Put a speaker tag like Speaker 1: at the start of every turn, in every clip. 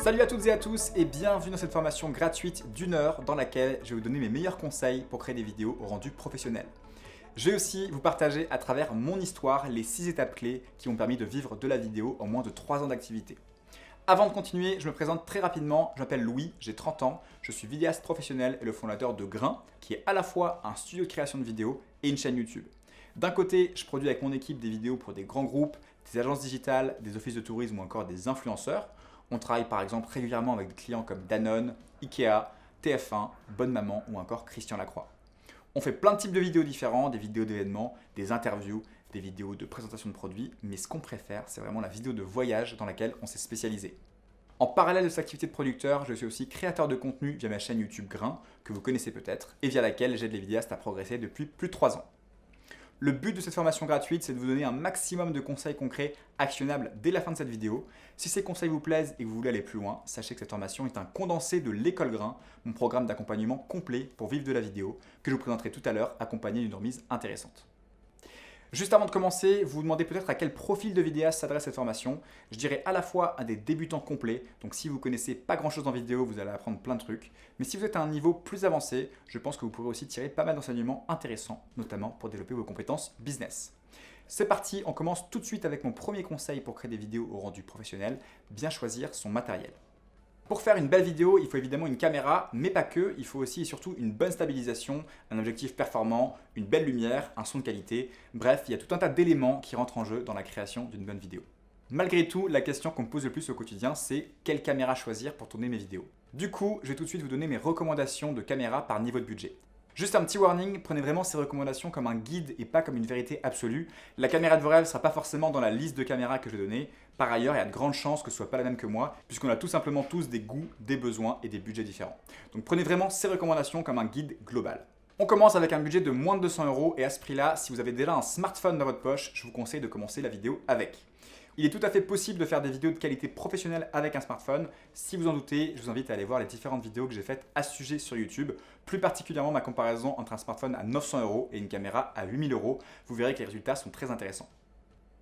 Speaker 1: Salut à toutes et à tous et bienvenue dans cette formation gratuite d'1 heure dans laquelle je vais vous donner mes meilleurs conseils pour créer des vidéos au rendu professionnel. Je vais aussi vous partager à travers mon histoire les 6 étapes clés qui m'ont permis de vivre de la vidéo en moins de 3 ans d'activité. Avant de continuer, je me présente très rapidement, je m'appelle Louis, j'ai 30 ans, je suis vidéaste professionnel et le fondateur de Grain, qui est à la fois un studio de création de vidéos et une chaîne YouTube. D'un côté, je produis avec mon équipe des vidéos pour des grands groupes, des agences digitales, des offices de tourisme ou encore des influenceurs. On travaille par exemple régulièrement avec des clients comme Danone, Ikea, TF1, Bonne Maman ou encore Christian Lacroix. On fait plein de types de vidéos différents, des vidéos d'événements, des interviews, des vidéos de présentation de produits, mais ce qu'on préfère, c'est vraiment la vidéo de voyage dans laquelle on s'est spécialisé. En parallèle de cette activité de producteur, je suis aussi créateur de contenu via ma chaîne YouTube Grain, que vous connaissez peut-être, et via laquelle j'aide les vidéastes à progresser depuis plus de 3 ans. Le but de cette formation gratuite, c'est de vous donner un maximum de conseils concrets, actionnables dès la fin de cette vidéo. Si ces conseils vous plaisent et que vous voulez aller plus loin, sachez que cette formation est un condensé de l'école Grain, mon programme d'accompagnement complet pour vivre de la vidéo, que je vous présenterai tout à l'heure, accompagné d'une remise intéressante. Juste avant de commencer, vous vous demandez peut-être à quel profil de vidéaste s'adresse cette formation. Je dirais à la fois à des débutants complets, donc si vous ne connaissez pas grand-chose en vidéo, vous allez apprendre plein de trucs. Mais si vous êtes à un niveau plus avancé, je pense que vous pourrez aussi tirer pas mal d'enseignements intéressants, notamment pour développer vos compétences business. C'est parti, on commence tout de suite avec mon premier conseil pour créer des vidéos au rendu professionnel, bien choisir son matériel. Pour faire une belle vidéo, il faut évidemment une caméra, mais pas que, il faut aussi et surtout une bonne stabilisation, un objectif performant, une belle lumière, un son de qualité, bref, il y a tout un tas d'éléments qui rentrent en jeu dans la création d'une bonne vidéo. Malgré tout, la question qu'on me pose le plus au quotidien, c'est quelle caméra choisir pour tourner mes vidéos. Du coup, je vais tout de suite vous donner mes recommandations de caméra par niveau de budget. Juste un petit warning, prenez vraiment ces recommandations comme un guide et pas comme une vérité absolue. La caméra de vos rêves ne sera pas forcément dans la liste de caméras que je vais donner. Par ailleurs, il y a de grandes chances que ce ne soit pas la même que moi, puisqu'on a tout simplement tous des goûts, des besoins et des budgets différents. Donc prenez vraiment ces recommandations comme un guide global. On commence avec un budget de moins de 200 € et à ce prix-là, si vous avez déjà un smartphone dans votre poche, je vous conseille de commencer la vidéo avec. Il est tout à fait possible de faire des vidéos de qualité professionnelle avec un smartphone. Si vous en doutez, je vous invite à aller voir les différentes vidéos que j'ai faites à ce sujet sur YouTube, plus particulièrement ma comparaison entre un smartphone à 900 € et une caméra à 8000 €. Vous verrez que les résultats sont très intéressants.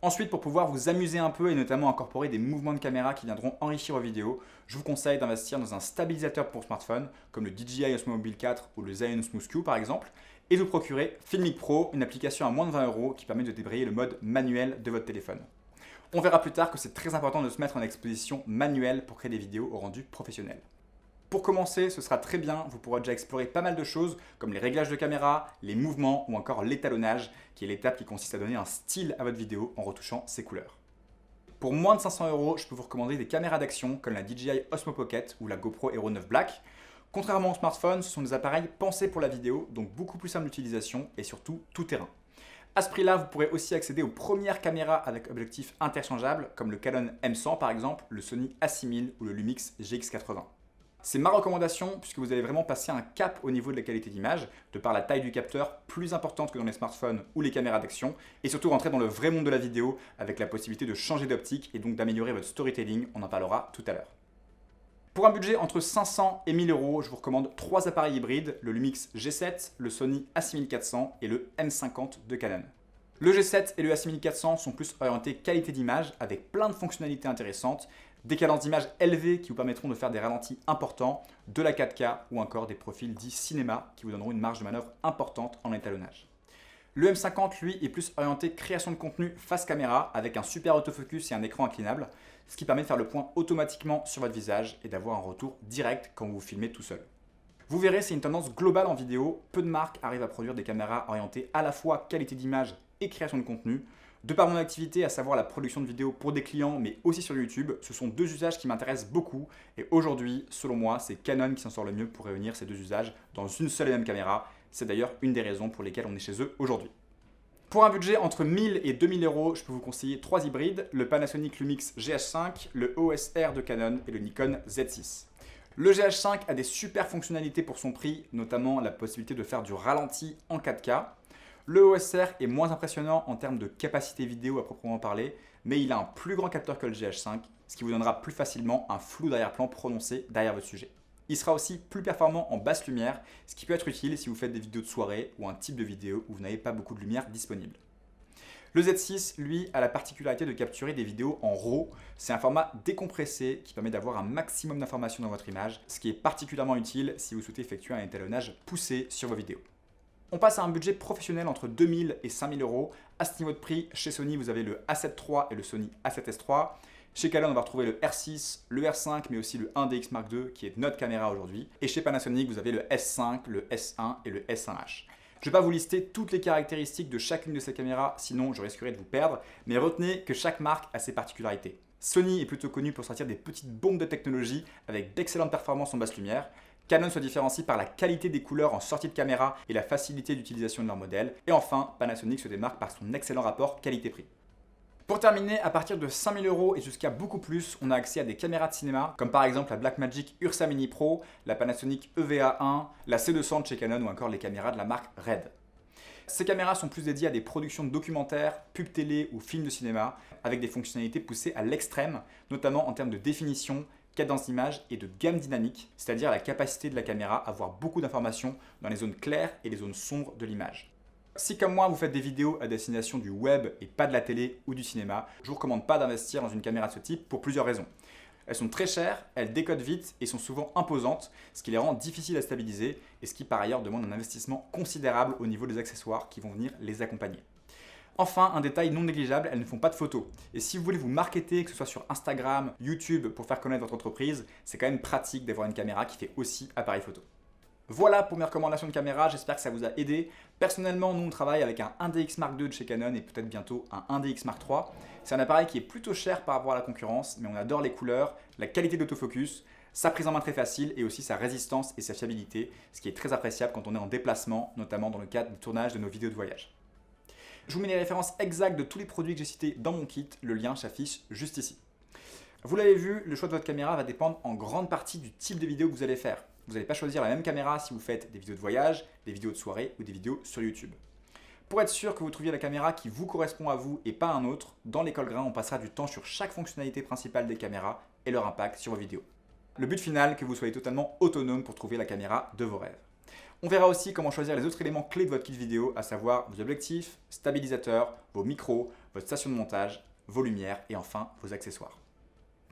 Speaker 1: Ensuite, pour pouvoir vous amuser un peu et notamment incorporer des mouvements de caméra qui viendront enrichir vos vidéos, je vous conseille d'investir dans un stabilisateur pour smartphone comme le DJI Osmo Mobile 4 ou le Zhiyun Smooth Q par exemple, et de vous procurer Filmic Pro, une application à moins de 20 € qui permet de débrayer le mode manuel de votre téléphone. On verra plus tard que c'est très important de se mettre en exposition manuelle pour créer des vidéos au rendu professionnel. Pour commencer, ce sera très bien, vous pourrez déjà explorer pas mal de choses comme les réglages de caméra, les mouvements ou encore l'étalonnage, qui est l'étape qui consiste à donner un style à votre vidéo en retouchant ses couleurs. Pour moins de 500 €, je peux vous recommander des caméras d'action comme la DJI Osmo Pocket ou la GoPro Hero 9 Black. Contrairement aux smartphones, ce sont des appareils pensés pour la vidéo, donc beaucoup plus simple d'utilisation et surtout tout terrain. À ce prix-là, vous pourrez aussi accéder aux premières caméras avec objectifs interchangeables comme le Canon M100 par exemple, le Sony A6000 ou le Lumix GX80. C'est ma recommandation puisque vous allez vraiment passer un cap au niveau de la qualité d'image, de par la taille du capteur plus importante que dans les smartphones ou les caméras d'action, et surtout rentrer dans le vrai monde de la vidéo avec la possibilité de changer d'optique et donc d'améliorer votre storytelling, on en parlera tout à l'heure. Pour un budget entre 500 et 1000 €, je vous recommande 3 appareils hybrides, le Lumix G7, le Sony A6400 et le M50 de Canon. Le G7 et le A6400 sont plus orientés qualité d'image avec plein de fonctionnalités intéressantes, des cadences d'image élevées qui vous permettront de faire des ralentis importants, de la 4K ou encore des profils dits cinéma qui vous donneront une marge de manœuvre importante en étalonnage. Le M50, lui, est plus orienté création de contenu face caméra avec un super autofocus et un écran inclinable, ce qui permet de faire le point automatiquement sur votre visage et d'avoir un retour direct quand vous vous filmez tout seul. Vous verrez, c'est une tendance globale en vidéo, peu de marques arrivent à produire des caméras orientées à la fois qualité d'image et création de contenu. De par mon activité, à savoir la production de vidéos pour des clients, mais aussi sur YouTube, ce sont deux usages qui m'intéressent beaucoup. Et aujourd'hui, selon moi, c'est Canon qui s'en sort le mieux pour réunir ces deux usages dans une seule et même caméra. C'est d'ailleurs une des raisons pour lesquelles on est chez eux aujourd'hui. Pour un budget entre 1000 et 2000 €, je peux vous conseiller 3 hybrides, le Panasonic Lumix GH5, le EOS R de Canon et le Nikon Z6. Le GH5 a des super fonctionnalités pour son prix, notamment la possibilité de faire du ralenti en 4K. Le EOS R est moins impressionnant en termes de capacité vidéo à proprement parler, mais il a un plus grand capteur que le GH5, ce qui vous donnera plus facilement un flou d'arrière-plan prononcé derrière votre sujet. Il sera aussi plus performant en basse lumière, ce qui peut être utile si vous faites des vidéos de soirée ou un type de vidéo où vous n'avez pas beaucoup de lumière disponible. Le Z6, lui, a la particularité de capturer des vidéos en RAW. C'est un format décompressé qui permet d'avoir un maximum d'informations dans votre image, ce qui est particulièrement utile si vous souhaitez effectuer un étalonnage poussé sur vos vidéos. On passe à un budget professionnel entre 2000 et 5000 euros. À ce niveau de prix, chez Sony, vous avez le A7 III et le Sony A7S III. Chez Canon, on va retrouver le R6, le R5, mais aussi le 1DX Mark II, qui est notre caméra aujourd'hui. Et chez Panasonic, vous avez le S5, le S1 et le S1H. Je ne vais pas vous lister toutes les caractéristiques de chacune de ces caméras, sinon je risquerais de vous perdre, mais retenez que chaque marque a ses particularités. Sony est plutôt connu pour sortir des petites bombes de technologie avec d'excellentes performances en basse lumière. Canon se différencie par la qualité des couleurs en sortie de caméra et la facilité d'utilisation de leur modèle. Et enfin, Panasonic se démarque par son excellent rapport qualité-prix. Pour terminer, à partir de 5000 euros et jusqu'à beaucoup plus, on a accès à des caméras de cinéma, comme par exemple la Blackmagic Ursa Mini Pro, la Panasonic EVA1, la C200 de chez Canon ou encore les caméras de la marque Red. Ces caméras sont plus dédiées à des productions de documentaires, pubs télé ou films de cinéma, avec des fonctionnalités poussées à l'extrême, notamment en termes de définition, cadence d'image et de gamme dynamique, c'est-à-dire la capacité de la caméra à avoir beaucoup d'informations dans les zones claires et les zones sombres de l'image. Si comme moi vous faites des vidéos à destination du web et pas de la télé ou du cinéma, je ne vous recommande pas d'investir dans une caméra de ce type pour plusieurs raisons. Elles sont très chères, elles décodent vite et sont souvent imposantes, ce qui les rend difficiles à stabiliser et ce qui par ailleurs demande un investissement considérable au niveau des accessoires qui vont venir les accompagner. Enfin, un détail non négligeable, elles ne font pas de photos. Et si vous voulez vous marketer, que ce soit sur Instagram, YouTube, pour faire connaître votre entreprise, c'est quand même pratique d'avoir une caméra qui fait aussi appareil photo. Voilà pour mes recommandations de caméra, j'espère que ça vous a aidé. Personnellement, nous on travaille avec un 1DX Mark II de chez Canon et peut-être bientôt un 1DX Mark III. C'est un appareil qui est plutôt cher par rapport à la concurrence, mais on adore les couleurs, la qualité d'autofocus, sa prise en main très facile et aussi sa résistance et sa fiabilité, ce qui est très appréciable quand on est en déplacement, notamment dans le cadre du tournage de nos vidéos de voyage. Je vous mets les références exactes de tous les produits que j'ai cités dans mon kit, le lien s'affiche juste ici. Vous l'avez vu, le choix de votre caméra va dépendre en grande partie du type de vidéo que vous allez faire. Vous n'allez pas choisir la même caméra si vous faites des vidéos de voyage, des vidéos de soirée ou des vidéos sur YouTube. Pour être sûr que vous trouviez la caméra qui vous correspond à vous et pas à un autre, dans l'école grain, on passera du temps sur chaque fonctionnalité principale des caméras et leur impact sur vos vidéos. Le but final, que vous soyez totalement autonome pour trouver la caméra de vos rêves. On verra aussi comment choisir les autres éléments clés de votre kit vidéo, à savoir vos objectifs, stabilisateurs, vos micros, votre station de montage, vos lumières et enfin vos accessoires.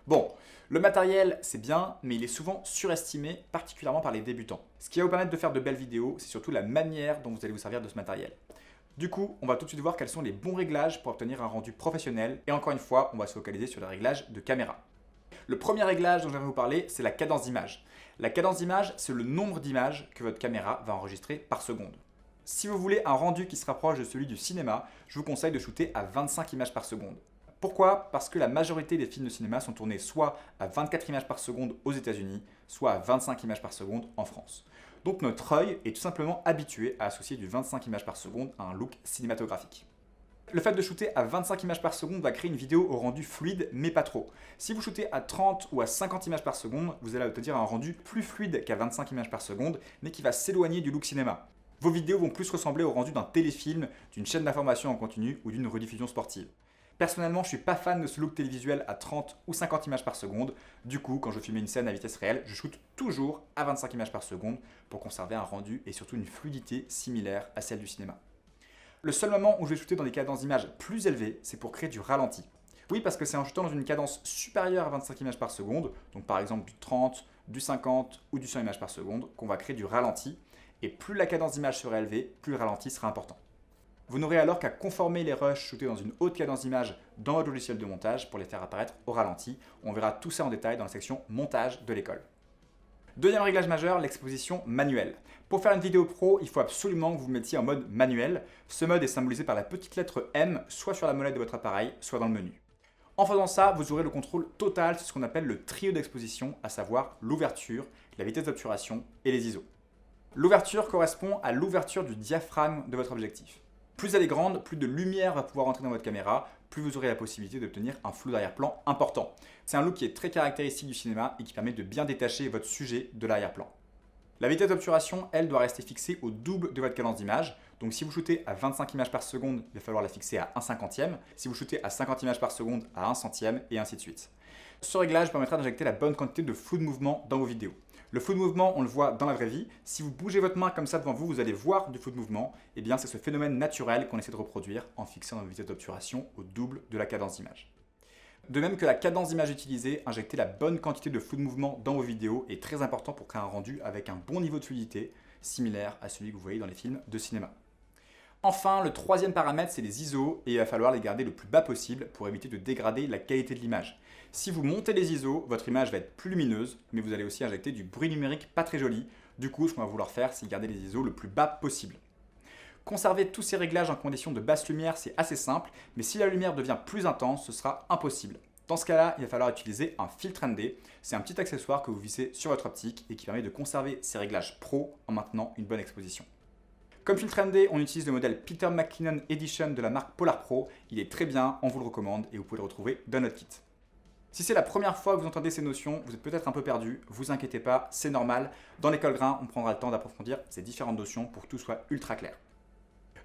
Speaker 1: Bon, le matériel c'est bien, mais il est souvent surestimé, particulièrement par les débutants. Ce qui va vous permettre de faire de belles vidéos, c'est surtout la manière dont vous allez vous servir de ce matériel. Du coup, on va tout de suite voir quels sont les bons réglages pour obtenir un rendu professionnel et encore une fois, on va se focaliser sur les réglages de caméra. Le premier réglage dont je vais vous parler, c'est la cadence d'image. La cadence d'image, c'est le nombre d'images que votre caméra va enregistrer par seconde. Si vous voulez un rendu qui se rapproche de celui du cinéma, je vous conseille de shooter à 25 images par seconde. Pourquoi? Parce que la majorité des films de cinéma sont tournés soit à 24 images par seconde aux États-Unis, soit à 25 images par seconde en France. Donc notre œil est tout simplement habitué à associer du 25 images par seconde à un look cinématographique. Le fait de shooter à 25 images par seconde va créer une vidéo au rendu fluide, mais pas trop. Si vous shootez à 30 ou à 50 images par seconde, vous allez obtenir un rendu plus fluide qu'à 25 images par seconde, mais qui va s'éloigner du look cinéma. Vos vidéos vont plus ressembler au rendu d'un téléfilm, d'une chaîne d'information en continu ou d'une rediffusion sportive. Personnellement, je ne suis pas fan de ce look télévisuel à 30 ou 50 images par seconde. Du coup, quand je filme une scène à vitesse réelle, je shoote toujours à 25 images par seconde pour conserver un rendu et surtout une fluidité similaire à celle du cinéma. Le seul moment où je vais shooter dans des cadences d'image plus élevées, c'est pour créer du ralenti. Oui, parce que c'est en shootant dans une cadence supérieure à 25 images par seconde, donc par exemple du 30, du 50 ou du 100 images par seconde, qu'on va créer du ralenti. Et plus la cadence d'image sera élevée, plus le ralenti sera important. Vous n'aurez alors qu'à conformer les rushs shootés dans une haute cadence d'image dans votre logiciel de montage pour les faire apparaître au ralenti. On verra tout ça en détail dans la section montage de l'école. Deuxième réglage majeur, l'exposition manuelle. Pour faire une vidéo pro, il faut absolument que vous vous mettiez en mode manuel. Ce mode est symbolisé par la petite lettre M, soit sur la molette de votre appareil, soit dans le menu. En faisant ça, vous aurez le contrôle total sur ce qu'on appelle le trio d'exposition, à savoir l'ouverture, la vitesse d'obturation et les ISO. L'ouverture correspond à l'ouverture du diaphragme de votre objectif. Plus elle est grande, plus de lumière va pouvoir entrer dans votre caméra, plus vous aurez la possibilité d'obtenir un flou d'arrière-plan important. C'est un look qui est très caractéristique du cinéma et qui permet de bien détacher votre sujet de l'arrière-plan. La vitesse d'obturation, elle, doit rester fixée au double de votre cadence d'image. Donc si vous shootez à 25 images par seconde, il va falloir la fixer à 1/50e. Si vous shootez à 50 images par seconde, à 1 centième et ainsi de suite. Ce réglage permettra d'injecter la bonne quantité de flou de mouvement dans vos vidéos. Le flou de mouvement, on le voit dans la vraie vie. Si vous bougez votre main comme ça devant vous, vous allez voir du flou de mouvement. Eh bien, c'est ce phénomène naturel qu'on essaie de reproduire en fixant notre vitesse d'obturation au double de la cadence d'image. De même que la cadence d'image utilisée, injecter la bonne quantité de flou de mouvement dans vos vidéos est très important pour créer un rendu avec un bon niveau de fluidité, similaire à celui que vous voyez dans les films de cinéma. Enfin, le troisième paramètre, c'est les ISO, et il va falloir les garder le plus bas possible pour éviter de dégrader la qualité de l'image. Si vous montez les ISO, votre image va être plus lumineuse, mais vous allez aussi injecter du bruit numérique pas très joli. Du coup, ce qu'on va vouloir faire, c'est garder les ISO le plus bas possible. Conserver tous ces réglages en conditions de basse lumière, c'est assez simple, mais si la lumière devient plus intense, ce sera impossible. Dans ce cas-là, il va falloir utiliser un filtre ND. C'est un petit accessoire que vous vissez sur votre optique et qui permet de conserver ces réglages pro en maintenant une bonne exposition. Comme filtre ND, on utilise le modèle Peter McKinnon Edition de la marque Polar Pro. Il est très bien, on vous le recommande et vous pouvez le retrouver dans notre kit. Si c'est la première fois que vous entendez ces notions, vous êtes peut-être un peu perdu, vous inquiétez pas, c'est normal. Dans l'école grain, on prendra le temps d'approfondir ces différentes notions pour que tout soit ultra clair.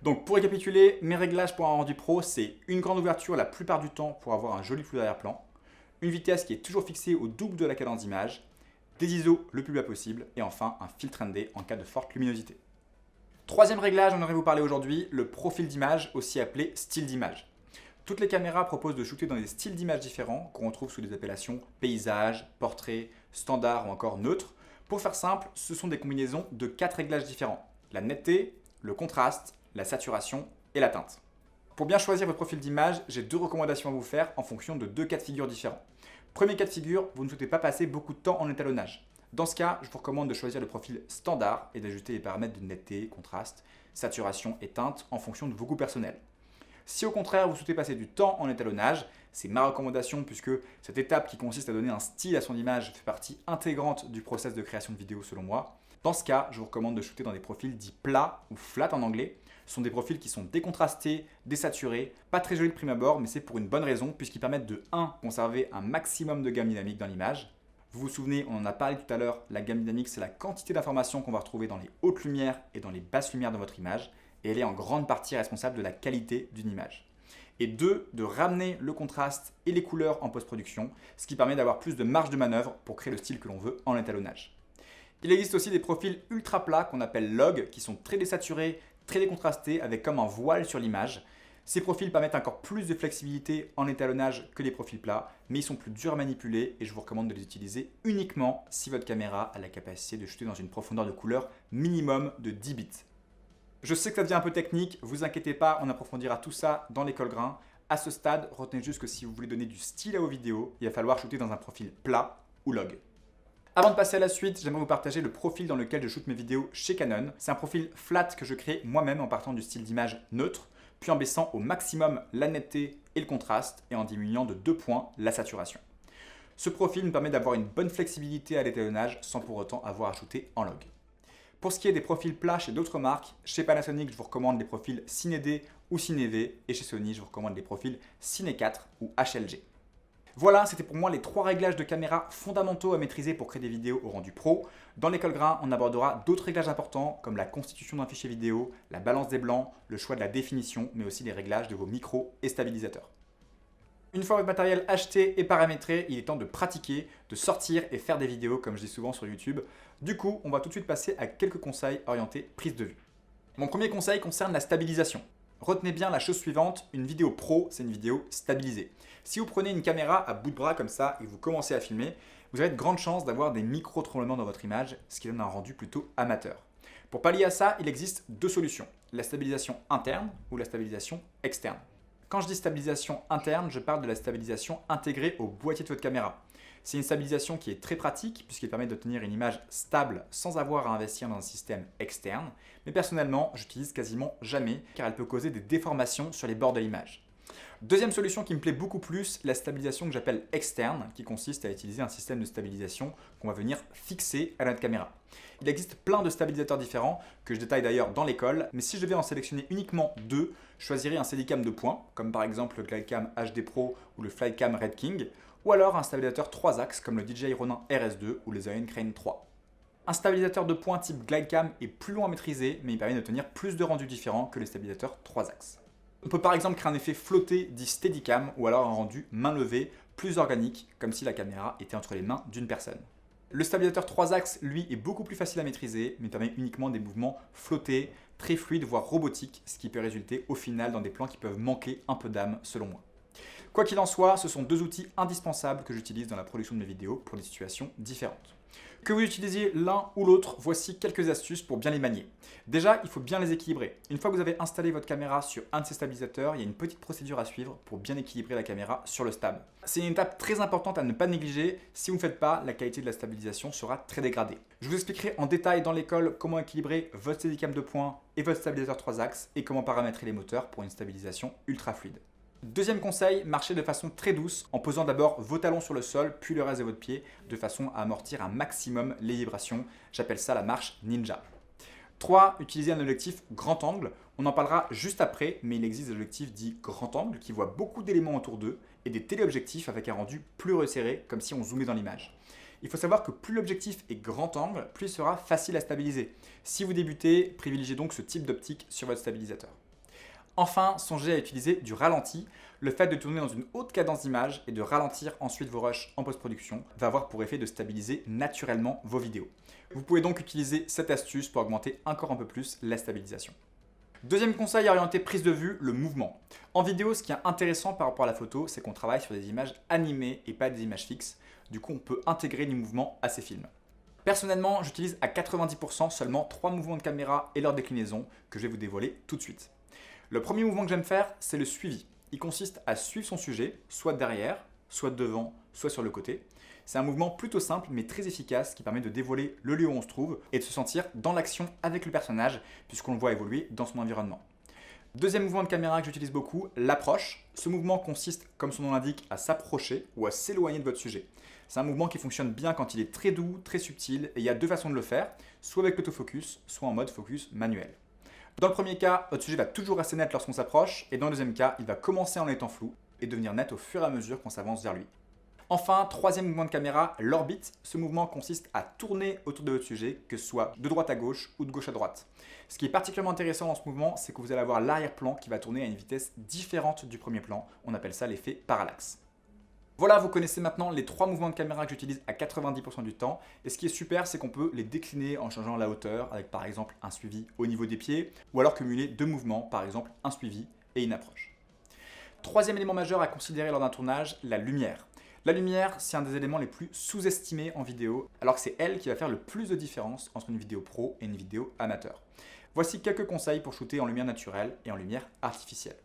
Speaker 1: Donc pour récapituler, mes réglages pour un rendu pro, c'est une grande ouverture la plupart du temps pour avoir un joli flou d'arrière-plan, une vitesse qui est toujours fixée au double de la cadence d'image, des ISO le plus bas possible et enfin un filtre ND en cas de forte luminosité. Troisième réglage, on aimerait vous parler aujourd'hui, le profil d'image, aussi appelé style d'image. Toutes les caméras proposent de shooter dans des styles d'image différents qu'on retrouve sous des appellations paysage, portrait, standard ou encore neutre. Pour faire simple, ce sont des combinaisons de 4 réglages différents. La netteté, le contraste, la saturation et la teinte. Pour bien choisir votre profil d'image, j'ai 2 recommandations à vous faire en fonction de 2 cas de figure différents. Premier cas de figure, vous ne souhaitez pas passer beaucoup de temps en étalonnage. Dans ce cas, je vous recommande de choisir le profil standard et d'ajuster les paramètres de netteté, contraste, saturation et teinte en fonction de vos goûts personnels. Si au contraire vous souhaitez passer du temps en étalonnage, c'est ma recommandation puisque cette étape qui consiste à donner un style à son image fait partie intégrante du process de création de vidéo selon moi. Dans ce cas, je vous recommande de shooter dans des profils dits plats ou flat en anglais. Ce sont des profils qui sont décontrastés, désaturés, pas très jolis de prime abord, mais c'est pour une bonne raison puisqu'ils permettent de 1. Conserver un maximum de gamme dynamique dans l'image. Vous vous souvenez, on en a parlé tout à l'heure, la gamme dynamique, c'est la quantité d'informations qu'on va retrouver dans les hautes lumières et dans les basses lumières de votre image, et elle est en grande partie responsable de la qualité d'une image. Et 2, de ramener le contraste et les couleurs en post-production, ce qui permet d'avoir plus de marge de manœuvre pour créer le style que l'on veut en étalonnage. Il existe aussi des profils ultra plats qu'on appelle log, qui sont très désaturés, très décontrastés, avec comme un voile sur l'image. Ces profils permettent encore plus de flexibilité en étalonnage que les profils plats, mais ils sont plus durs à manipuler et je vous recommande de les utiliser uniquement si votre caméra a la capacité de shooter dans une profondeur de couleur minimum de 10 bits. Je sais que ça devient un peu technique, vous inquiétez pas, on approfondira tout ça dans l'école grain. À ce stade, retenez juste que si vous voulez donner du style à vos vidéos, il va falloir shooter dans un profil plat ou log. Avant de passer à la suite, j'aimerais vous partager le profil dans lequel je shoote mes vidéos chez Canon. C'est un profil flat que je crée moi-même en partant du style d'image neutre, puis en baissant au maximum la netteté et le contraste et en diminuant de 2 points la saturation. Ce profil me permet d'avoir une bonne flexibilité à l'étalonnage sans pour autant avoir à shooter en log. Pour ce qui est des profils plats chez d'autres marques, chez Panasonic, je vous recommande les profils Cine D ou Cine V et chez Sony, je vous recommande les profils Cine 4 ou HLG. Voilà, c'était pour moi les 3 réglages de caméra fondamentaux à maîtriser pour créer des vidéos au rendu pro. Dans l'école grain, on abordera d'autres réglages importants comme la constitution d'un fichier vidéo, la balance des blancs, le choix de la définition, mais aussi les réglages de vos micros et stabilisateurs. Une fois votre matériel acheté et paramétré, il est temps de pratiquer, de sortir et faire des vidéos comme je dis souvent sur YouTube. Du coup, on va tout de suite passer à quelques conseils orientés prise de vue. Mon premier conseil concerne la stabilisation. Retenez bien la chose suivante, une vidéo pro, c'est une vidéo stabilisée. Si vous prenez une caméra à bout de bras comme ça et que vous commencez à filmer, vous avez de grandes chances d'avoir des micro-tremblements dans votre image, ce qui donne un rendu plutôt amateur. Pour pallier à ça, il existe 2 solutions, la stabilisation interne ou la stabilisation externe. Quand je dis stabilisation interne, je parle de la stabilisation intégrée au boîtier de votre caméra. C'est une stabilisation qui est très pratique puisqu'elle permet d'obtenir une image stable sans avoir à investir dans un système externe. Mais personnellement, j'utilise quasiment jamais car elle peut causer des déformations sur les bords de l'image. Deuxième solution qui me plaît beaucoup plus, la stabilisation que j'appelle externe, qui consiste à utiliser un système de stabilisation qu'on va venir fixer à notre caméra. Il existe plein de stabilisateurs différents, que je détaille d'ailleurs dans l'école, mais si je devais en sélectionner uniquement 2, je choisirais un Steadicam de points, comme par exemple le Glidecam HD Pro ou le Flycam Red King, ou alors un stabilisateur 3 axes comme le DJI Ronin RS2 ou le Zion Crane 3. Un stabilisateur de points type Glidecam est plus long à maîtriser, mais il permet d'obtenir plus de rendus différents que les stabilisateurs 3 axes. On peut par exemple créer un effet flotté dit Steadicam ou alors un rendu main levée plus organique, comme si la caméra était entre les mains d'une personne. Le stabilisateur 3 axes, lui, est beaucoup plus facile à maîtriser, mais permet uniquement des mouvements flottés, très fluides, voire robotiques, ce qui peut résulter au final dans des plans qui peuvent manquer un peu d'âme selon moi. Quoi qu'il en soit, ce sont deux outils indispensables que j'utilise dans la production de mes vidéos pour des situations différentes. Que vous utilisiez l'un ou l'autre, voici quelques astuces pour bien les manier. Déjà, il faut bien les équilibrer. Une fois que vous avez installé votre caméra sur un de ces stabilisateurs, il y a une petite procédure à suivre pour bien équilibrer la caméra sur le stab. C'est une étape très importante à ne pas négliger. Si vous ne faites pas, la qualité de la stabilisation sera très dégradée. Je vous expliquerai en détail dans l'école comment équilibrer votre Steadicam 2 points et votre stabilisateur 3 axes et comment paramétrer les moteurs pour une stabilisation ultra fluide. Deuxième conseil, marchez de façon très douce en posant d'abord vos talons sur le sol puis le reste de votre pied de façon à amortir un maximum les vibrations. J'appelle ça la marche ninja. 3. Utilisez un objectif grand angle. On en parlera juste après, mais il existe des objectifs dits grand angle qui voient beaucoup d'éléments autour d'eux et des téléobjectifs avec un rendu plus resserré comme si on zoomait dans l'image. Il faut savoir que plus l'objectif est grand angle, plus il sera facile à stabiliser. Si vous débutez, privilégiez donc ce type d'optique sur votre stabilisateur. Enfin, songez à utiliser du ralenti. Le fait de tourner dans une haute cadence d'image et de ralentir ensuite vos rushs en post-production va avoir pour effet de stabiliser naturellement vos vidéos. Vous pouvez donc utiliser cette astuce pour augmenter encore un peu plus la stabilisation. Deuxième conseil orienté prise de vue, le mouvement. En vidéo, ce qui est intéressant par rapport à la photo, c'est qu'on travaille sur des images animées et pas des images fixes. Du coup, on peut intégrer du mouvement à ces films. Personnellement, j'utilise à 90% seulement 3 mouvements de caméra et leur déclinaison que je vais vous dévoiler tout de suite. Le premier mouvement que j'aime faire, c'est le suivi. Il consiste à suivre son sujet, soit derrière, soit devant, soit sur le côté. C'est un mouvement plutôt simple mais très efficace qui permet de dévoiler le lieu où on se trouve et de se sentir dans l'action avec le personnage puisqu'on le voit évoluer dans son environnement. Deuxième mouvement de caméra que j'utilise beaucoup, l'approche. Ce mouvement consiste, comme son nom l'indique, à s'approcher ou à s'éloigner de votre sujet. C'est un mouvement qui fonctionne bien quand il est très doux, très subtil et il y a deux façons de le faire, soit avec l'autofocus, soit en mode focus manuel. Dans le premier cas, votre sujet va toujours rester net lorsqu'on s'approche, et dans le deuxième cas, il va commencer en étant flou et devenir net au fur et à mesure qu'on s'avance vers lui. Enfin, troisième mouvement de caméra, l'orbite. Ce mouvement consiste à tourner autour de votre sujet, que ce soit de droite à gauche ou de gauche à droite. Ce qui est particulièrement intéressant dans ce mouvement, c'est que vous allez avoir l'arrière-plan qui va tourner à une vitesse différente du premier plan. On appelle ça l'effet parallaxe. Voilà, vous connaissez maintenant les 3 mouvements de caméra que j'utilise à 90% du temps. Et ce qui est super, c'est qu'on peut les décliner en changeant la hauteur, avec par exemple un suivi au niveau des pieds, ou alors cumuler 2 mouvements, par exemple un suivi et une approche. Troisième élément majeur à considérer lors d'un tournage, la lumière. La lumière, c'est un des éléments les plus sous-estimés en vidéo, alors que c'est elle qui va faire le plus de différence entre une vidéo pro et une vidéo amateur. Voici quelques conseils pour shooter en lumière naturelle et en lumière artificielle.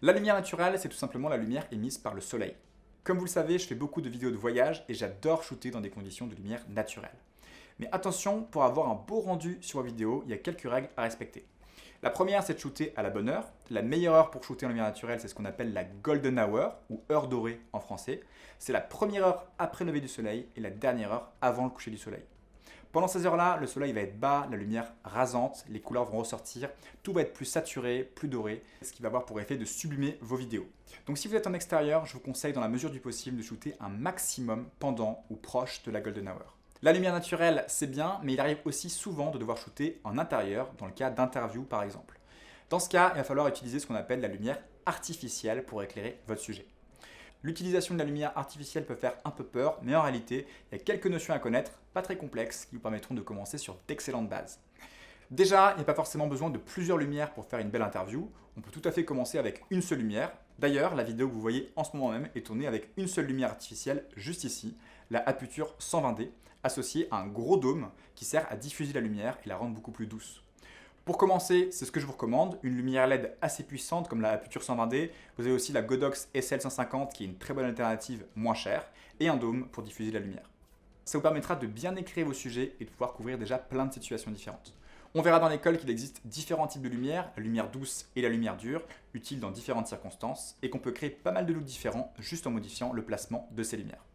Speaker 1: La lumière naturelle, c'est tout simplement la lumière émise par le soleil. Comme vous le savez, je fais beaucoup de vidéos de voyage et j'adore shooter dans des conditions de lumière naturelle. Mais attention, pour avoir un beau rendu sur vos vidéos, il y a quelques règles à respecter. La première, c'est de shooter à la bonne heure. La meilleure heure pour shooter en lumière naturelle, c'est ce qu'on appelle la golden hour, ou heure dorée en français. C'est la première heure après le lever du soleil et la dernière heure avant le coucher du soleil. Pendant ces heures-là, le soleil va être bas, la lumière rasante, les couleurs vont ressortir, tout va être plus saturé, plus doré, ce qui va avoir pour effet de sublimer vos vidéos. Donc si vous êtes en extérieur, je vous conseille dans la mesure du possible de shooter un maximum pendant ou proche de la golden hour. La lumière naturelle, c'est bien, mais il arrive aussi souvent de devoir shooter en intérieur, dans le cas d'interviews par exemple. Dans ce cas, il va falloir utiliser ce qu'on appelle la lumière artificielle pour éclairer votre sujet. L'utilisation de la lumière artificielle peut faire un peu peur, mais en réalité, il y a quelques notions à connaître, pas très complexes, qui vous permettront de commencer sur d'excellentes bases. Déjà, il n'y a pas forcément besoin de plusieurs lumières pour faire une belle interview. On peut tout à fait commencer avec une seule lumière. D'ailleurs, la vidéo que vous voyez en ce moment même est tournée avec une seule lumière artificielle, juste ici, la Aputure 120D, associée à un gros dôme qui sert à diffuser la lumière et la rendre beaucoup plus douce. Pour commencer, c'est ce que je vous recommande, une lumière LED assez puissante comme la Aputure 120D. Vous avez aussi la Godox SL150 qui est une très bonne alternative moins chère et un dôme pour diffuser la lumière. Ça vous permettra de bien éclairer vos sujets et de pouvoir couvrir déjà plein de situations différentes. On verra dans l'école qu'il existe différents types de lumière, la lumière douce et la lumière dure, utiles dans différentes circonstances et qu'on peut créer pas mal de looks différents juste en modifiant le placement de ces lumières.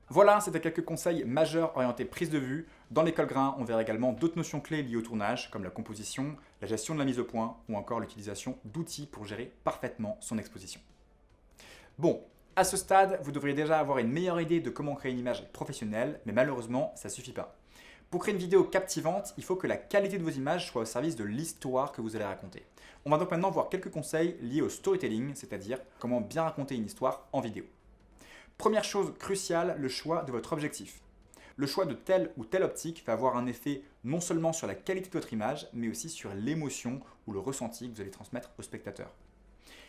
Speaker 1: Voilà, c'était quelques conseils majeurs orientés prise de vue. Dans l'école grain, on verra également d'autres notions clés liées au tournage, comme la composition, la gestion de la mise au point, ou encore l'utilisation d'outils pour gérer parfaitement son exposition. Bon, à ce stade, vous devriez déjà avoir une meilleure idée de comment créer une image professionnelle, mais malheureusement, ça ne suffit pas. Pour créer une vidéo captivante, il faut que la qualité de vos images soit au service de l'histoire que vous allez raconter. On va donc maintenant voir quelques conseils liés au storytelling, c'est-à-dire comment bien raconter une histoire en vidéo. Première chose cruciale, le choix de votre objectif. Le choix de telle ou telle optique va avoir un effet non seulement sur la qualité de votre image, mais aussi sur l'émotion ou le ressenti que vous allez transmettre au spectateur.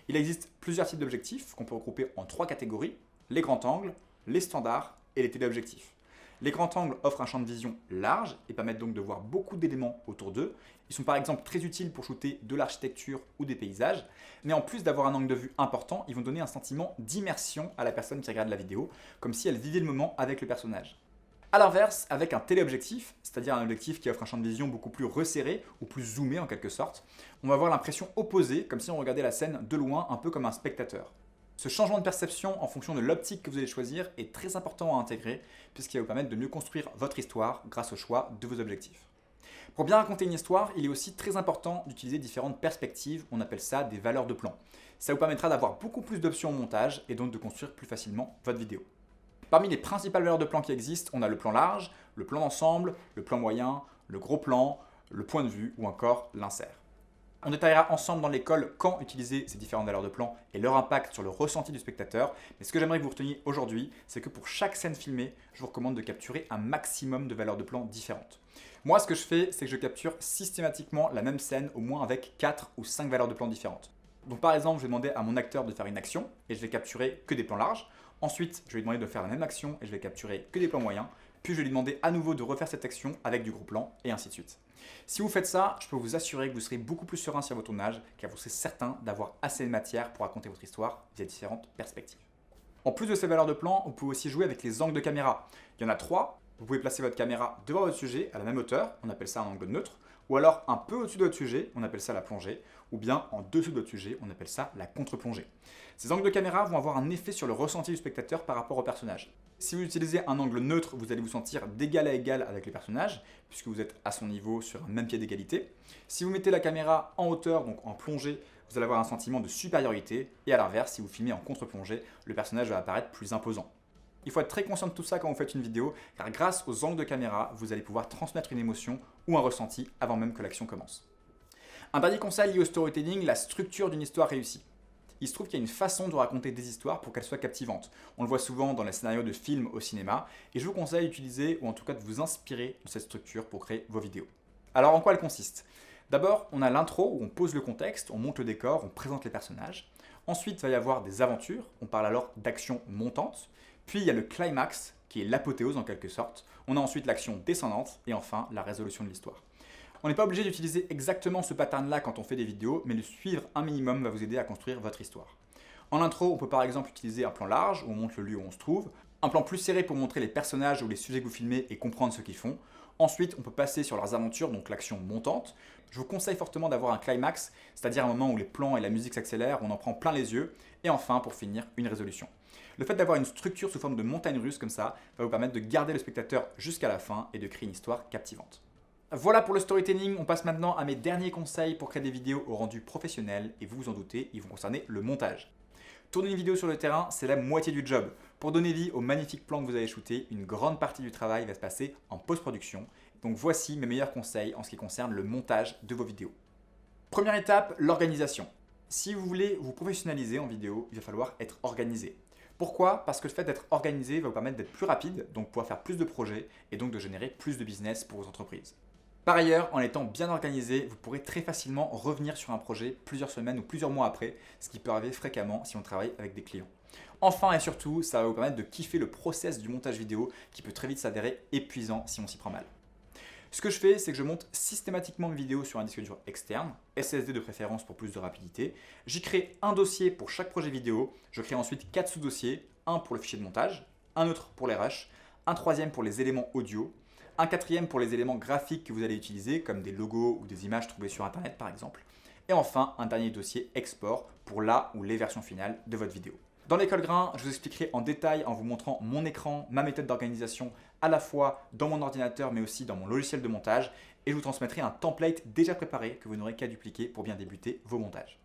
Speaker 1: Il existe plusieurs types d'objectifs qu'on peut regrouper en 3 catégories, les grands angles, les standards et les téléobjectifs. Les grands angles offrent un champ de vision large et permettent donc de voir beaucoup d'éléments autour d'eux. Ils sont par exemple très utiles pour shooter de l'architecture ou des paysages, mais en plus d'avoir un angle de vue important, ils vont donner un sentiment d'immersion à la personne qui regarde la vidéo, comme si elle vivait le moment avec le personnage. A l'inverse, avec un téléobjectif, c'est-à-dire un objectif qui offre un champ de vision beaucoup plus resserré ou plus zoomé en quelque sorte, on va avoir l'impression opposée, comme si on regardait la scène de loin, un peu comme un spectateur. Ce changement de perception en fonction de l'optique que vous allez choisir est très important à intégrer puisqu'il va vous permettre de mieux construire votre histoire grâce au choix de vos objectifs. Pour bien raconter une histoire, il est aussi très important d'utiliser différentes perspectives, on appelle ça des valeurs de plan. Ça vous permettra d'avoir beaucoup plus d'options au montage et donc de construire plus facilement votre vidéo. Parmi les principales valeurs de plan qui existent, on a le plan large, le plan d'ensemble, le plan moyen, le gros plan, le point de vue ou encore l'insert. On détaillera ensemble dans l'école quand utiliser ces différentes valeurs de plan et leur impact sur le ressenti du spectateur. Mais ce que j'aimerais que vous reteniez aujourd'hui, c'est que pour chaque scène filmée, je vous recommande de capturer un maximum de valeurs de plan différentes. Moi, ce que je fais, c'est que je capture systématiquement la même scène, au moins avec 4 ou 5 valeurs de plan différentes. Donc par exemple, je vais demander à mon acteur de faire une action et je vais capturer que des plans larges. Ensuite, je vais lui demander de faire la même action et je vais capturer que des plans moyens. Puis je vais lui demander à nouveau de refaire cette action avec du gros plan et ainsi de suite. Si vous faites ça, je peux vous assurer que vous serez beaucoup plus serein sur votre tournage car vous serez certain d'avoir assez de matière pour raconter votre histoire via différentes perspectives. En plus de ces valeurs de plan, vous pouvez aussi jouer avec les angles de caméra. Il y en a 3. Vous pouvez placer votre caméra devant votre sujet à la même hauteur, on appelle ça un angle neutre, ou alors un peu au-dessus de votre sujet, on appelle ça la plongée, ou bien en dessous de votre sujet, on appelle ça la contre-plongée. Ces angles de caméra vont avoir un effet sur le ressenti du spectateur par rapport au personnage. Si vous utilisez un angle neutre, vous allez vous sentir d'égal à égal avec le personnage, puisque vous êtes à son niveau sur un même pied d'égalité. Si vous mettez la caméra en hauteur, donc en plongée, vous allez avoir un sentiment de supériorité, et à l'inverse, si vous filmez en contre-plongée, le personnage va apparaître plus imposant. Il faut être très conscient de tout ça quand vous faites une vidéo, car grâce aux angles de caméra, vous allez pouvoir transmettre une émotion ou un ressenti avant même que l'action commence. Un dernier conseil lié au storytelling, la structure d'une histoire réussie. Il se trouve qu'il y a une façon de raconter des histoires pour qu'elles soient captivantes. On le voit souvent dans les scénarios de films au cinéma, et je vous conseille d'utiliser, ou en tout cas de vous inspirer de cette structure pour créer vos vidéos. Alors en quoi elle consiste ? D'abord, on a l'intro où on pose le contexte, on monte le décor, on présente les personnages. Ensuite, il va y avoir des aventures, on parle alors d'action montante. Puis il y a le climax, qui est l'apothéose en quelque sorte. On a ensuite l'action descendante et enfin la résolution de l'histoire. On n'est pas obligé d'utiliser exactement ce pattern-là quand on fait des vidéos, mais le suivre un minimum va vous aider à construire votre histoire. En intro, on peut par exemple utiliser un plan large où on montre le lieu où on se trouve, un plan plus serré pour montrer les personnages ou les sujets que vous filmez et comprendre ce qu'ils font. Ensuite, on peut passer sur leurs aventures, donc l'action montante. Je vous conseille fortement d'avoir un climax, c'est-à-dire un moment où les plans et la musique s'accélèrent, on en prend plein les yeux. Et enfin, pour finir, une résolution. Le fait d'avoir une structure sous forme de montagne russe comme ça va vous permettre de garder le spectateur jusqu'à la fin et de créer une histoire captivante. Voilà pour le storytelling, on passe maintenant à mes derniers conseils pour créer des vidéos au rendu professionnel et vous vous en doutez, ils vont concerner le montage. Tourner une vidéo sur le terrain, c'est la moitié du job. Pour donner vie aux magnifiques plans que vous avez shootés, une grande partie du travail va se passer en post-production. Donc voici mes meilleurs conseils en ce qui concerne le montage de vos vidéos. Première étape, l'organisation. Si vous voulez vous professionnaliser en vidéo, il va falloir être organisé. Pourquoi ? Parce que le fait d'être organisé va vous permettre d'être plus rapide, donc pouvoir faire plus de projets et donc de générer plus de business pour vos entreprises. Par ailleurs, en étant bien organisé, vous pourrez très facilement revenir sur un projet plusieurs semaines ou plusieurs mois après, ce qui peut arriver fréquemment si on travaille avec des clients. Enfin et surtout, ça va vous permettre de kiffer le process du montage vidéo qui peut très vite s'avérer épuisant si on s'y prend mal. Ce que je fais, c'est que je monte systématiquement mes vidéos sur un disque dur externe, SSD de préférence pour plus de rapidité. J'y crée un dossier pour chaque projet vidéo. Je crée ensuite 4 sous-dossiers, un pour le fichier de montage, un autre pour les rushs, un troisième pour les éléments audio, un quatrième pour les éléments graphiques que vous allez utiliser, comme des logos ou des images trouvées sur Internet par exemple. Et enfin, un dernier dossier export pour la ou les versions finales de votre vidéo. Dans l'école Grain, je vous expliquerai en détail en vous montrant mon écran, ma méthode d'organisation à la fois dans mon ordinateur mais aussi dans mon logiciel de montage et je vous transmettrai un template déjà préparé que vous n'aurez qu'à dupliquer pour bien débuter vos montages.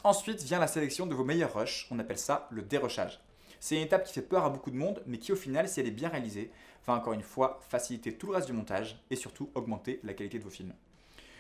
Speaker 1: Ensuite vient la sélection de vos meilleurs rushs, on appelle ça le dérushage. C'est une étape qui fait peur à beaucoup de monde mais qui au final, si elle est bien réalisée, va encore une fois faciliter tout le reste du montage et surtout augmenter la qualité de vos films.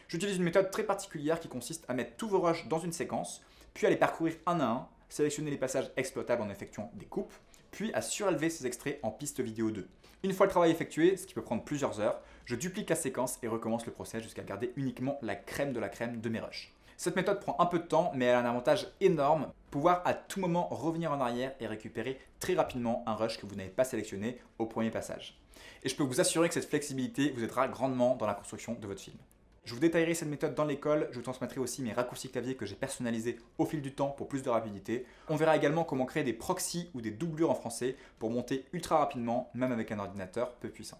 Speaker 1: J'utilise une méthode très particulière qui consiste à mettre tous vos rushs dans une séquence, puis à les parcourir un à un sélectionner les passages exploitables en effectuant des coupes, puis à surélever ces extraits en piste vidéo 2. Une fois le travail effectué, ce qui peut prendre plusieurs heures, je duplique la séquence et recommence le process jusqu'à garder uniquement la crème de mes rushs. Cette méthode prend un peu de temps, mais elle a un avantage énorme, pouvoir à tout moment revenir en arrière et récupérer très rapidement un rush que vous n'avez pas sélectionné au premier passage. Et je peux vous assurer que cette flexibilité vous aidera grandement dans la construction de votre film. Je vous détaillerai cette méthode dans l'école, je vous transmettrai aussi mes raccourcis clavier que j'ai personnalisés au fil du temps pour plus de rapidité. On verra également comment créer des proxys ou des doublures en français pour monter ultra rapidement, même avec un ordinateur peu puissant.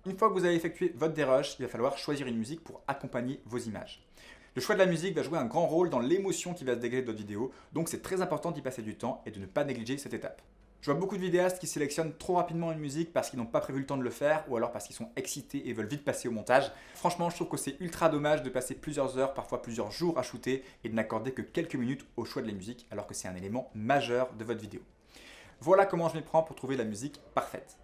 Speaker 1: Une fois que vous avez effectué votre dérush, il va falloir choisir une musique pour accompagner vos images. Le choix de la musique va jouer un grand rôle dans l'émotion qui va se dégager de votre vidéo, donc c'est très important d'y passer du temps et de ne pas négliger cette étape. Je vois beaucoup de vidéastes qui sélectionnent trop rapidement une musique parce qu'ils n'ont pas prévu le temps de le faire ou alors parce qu'ils sont excités et veulent vite passer au montage. Franchement, je trouve que c'est ultra dommage de passer plusieurs heures, parfois plusieurs jours à shooter et de n'accorder que quelques minutes au choix de la musique alors que c'est un élément majeur de votre vidéo. Voilà comment je m'y prends pour trouver la musique parfaite.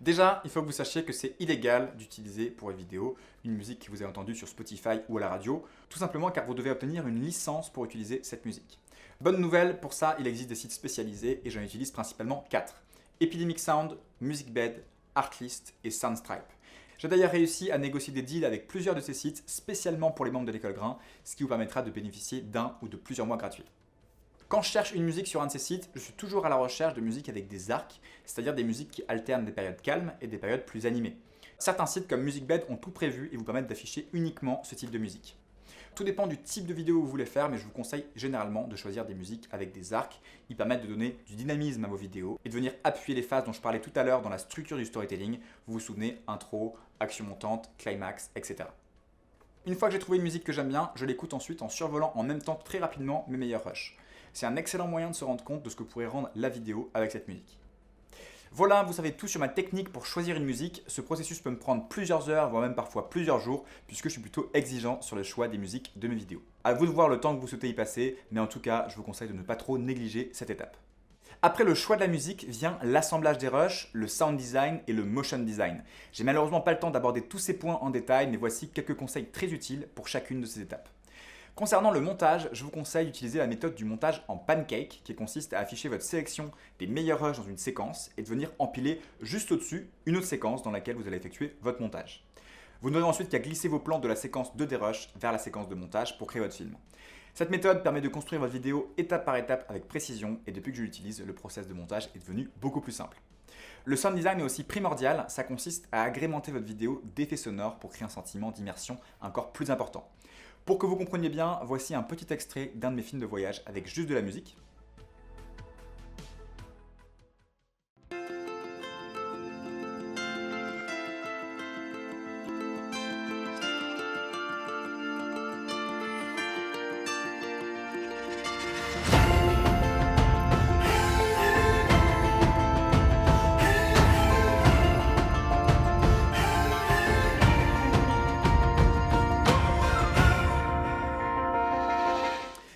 Speaker 1: Déjà, il faut que vous sachiez que c'est illégal d'utiliser pour une vidéo une musique que vous avez entendue sur Spotify ou à la radio, tout simplement car vous devez obtenir une licence pour utiliser cette musique. Bonne nouvelle, pour ça, il existe des sites spécialisés et j'en utilise principalement 4. Epidemic Sound, Musicbed, Artlist et Soundstripe. J'ai d'ailleurs réussi à négocier des deals avec plusieurs de ces sites spécialement pour les membres de l'école Grain, ce qui vous permettra de bénéficier d'un ou de plusieurs mois gratuits. Quand je cherche une musique sur un de ces sites, je suis toujours à la recherche de musique avec des arcs, c'est-à-dire des musiques qui alternent des périodes calmes et des périodes plus animées. Certains sites comme Musicbed ont tout prévu et vous permettent d'afficher uniquement ce type de musique. Tout dépend du type de vidéo que vous voulez faire, mais je vous conseille généralement de choisir des musiques avec des arcs. Ils permettent de donner du dynamisme à vos vidéos et de venir appuyer les phases dont je parlais tout à l'heure dans la structure du storytelling. Vous vous souvenez, intro, action montante, climax, etc. Une fois que j'ai trouvé une musique que j'aime bien, je l'écoute ensuite en survolant en même temps très rapidement mes meilleurs rushs. C'est un excellent moyen de se rendre compte de ce que pourrait rendre la vidéo avec cette musique. Voilà, vous savez tout sur ma technique pour choisir une musique. Ce processus peut me prendre plusieurs heures, voire même parfois plusieurs jours, puisque je suis plutôt exigeant sur le choix des musiques de mes vidéos. À vous de voir le temps que vous souhaitez y passer, mais en tout cas, je vous conseille de ne pas trop négliger cette étape. Après le choix de la musique vient l'assemblage des rushs, le sound design et le motion design. J'ai malheureusement pas le temps d'aborder tous ces points en détail, mais voici quelques conseils très utiles pour chacune de ces étapes. Concernant le montage, je vous conseille d'utiliser la méthode du montage en pancake qui consiste à afficher votre sélection des meilleurs rushs dans une séquence et de venir empiler juste au-dessus une autre séquence dans laquelle vous allez effectuer votre montage. Vous n'aurez ensuite qu'à glisser vos plans de la séquence de dérush vers la séquence de montage pour créer votre film. Cette méthode permet de construire votre vidéo étape par étape avec précision et depuis que je l'utilise, le process de montage est devenu beaucoup plus simple. Le sound design est aussi primordial, ça consiste à agrémenter votre vidéo d'effets sonores pour créer un sentiment d'immersion encore plus important. Pour que vous compreniez bien, voici un petit extrait d'un de mes films de voyage avec juste de la musique.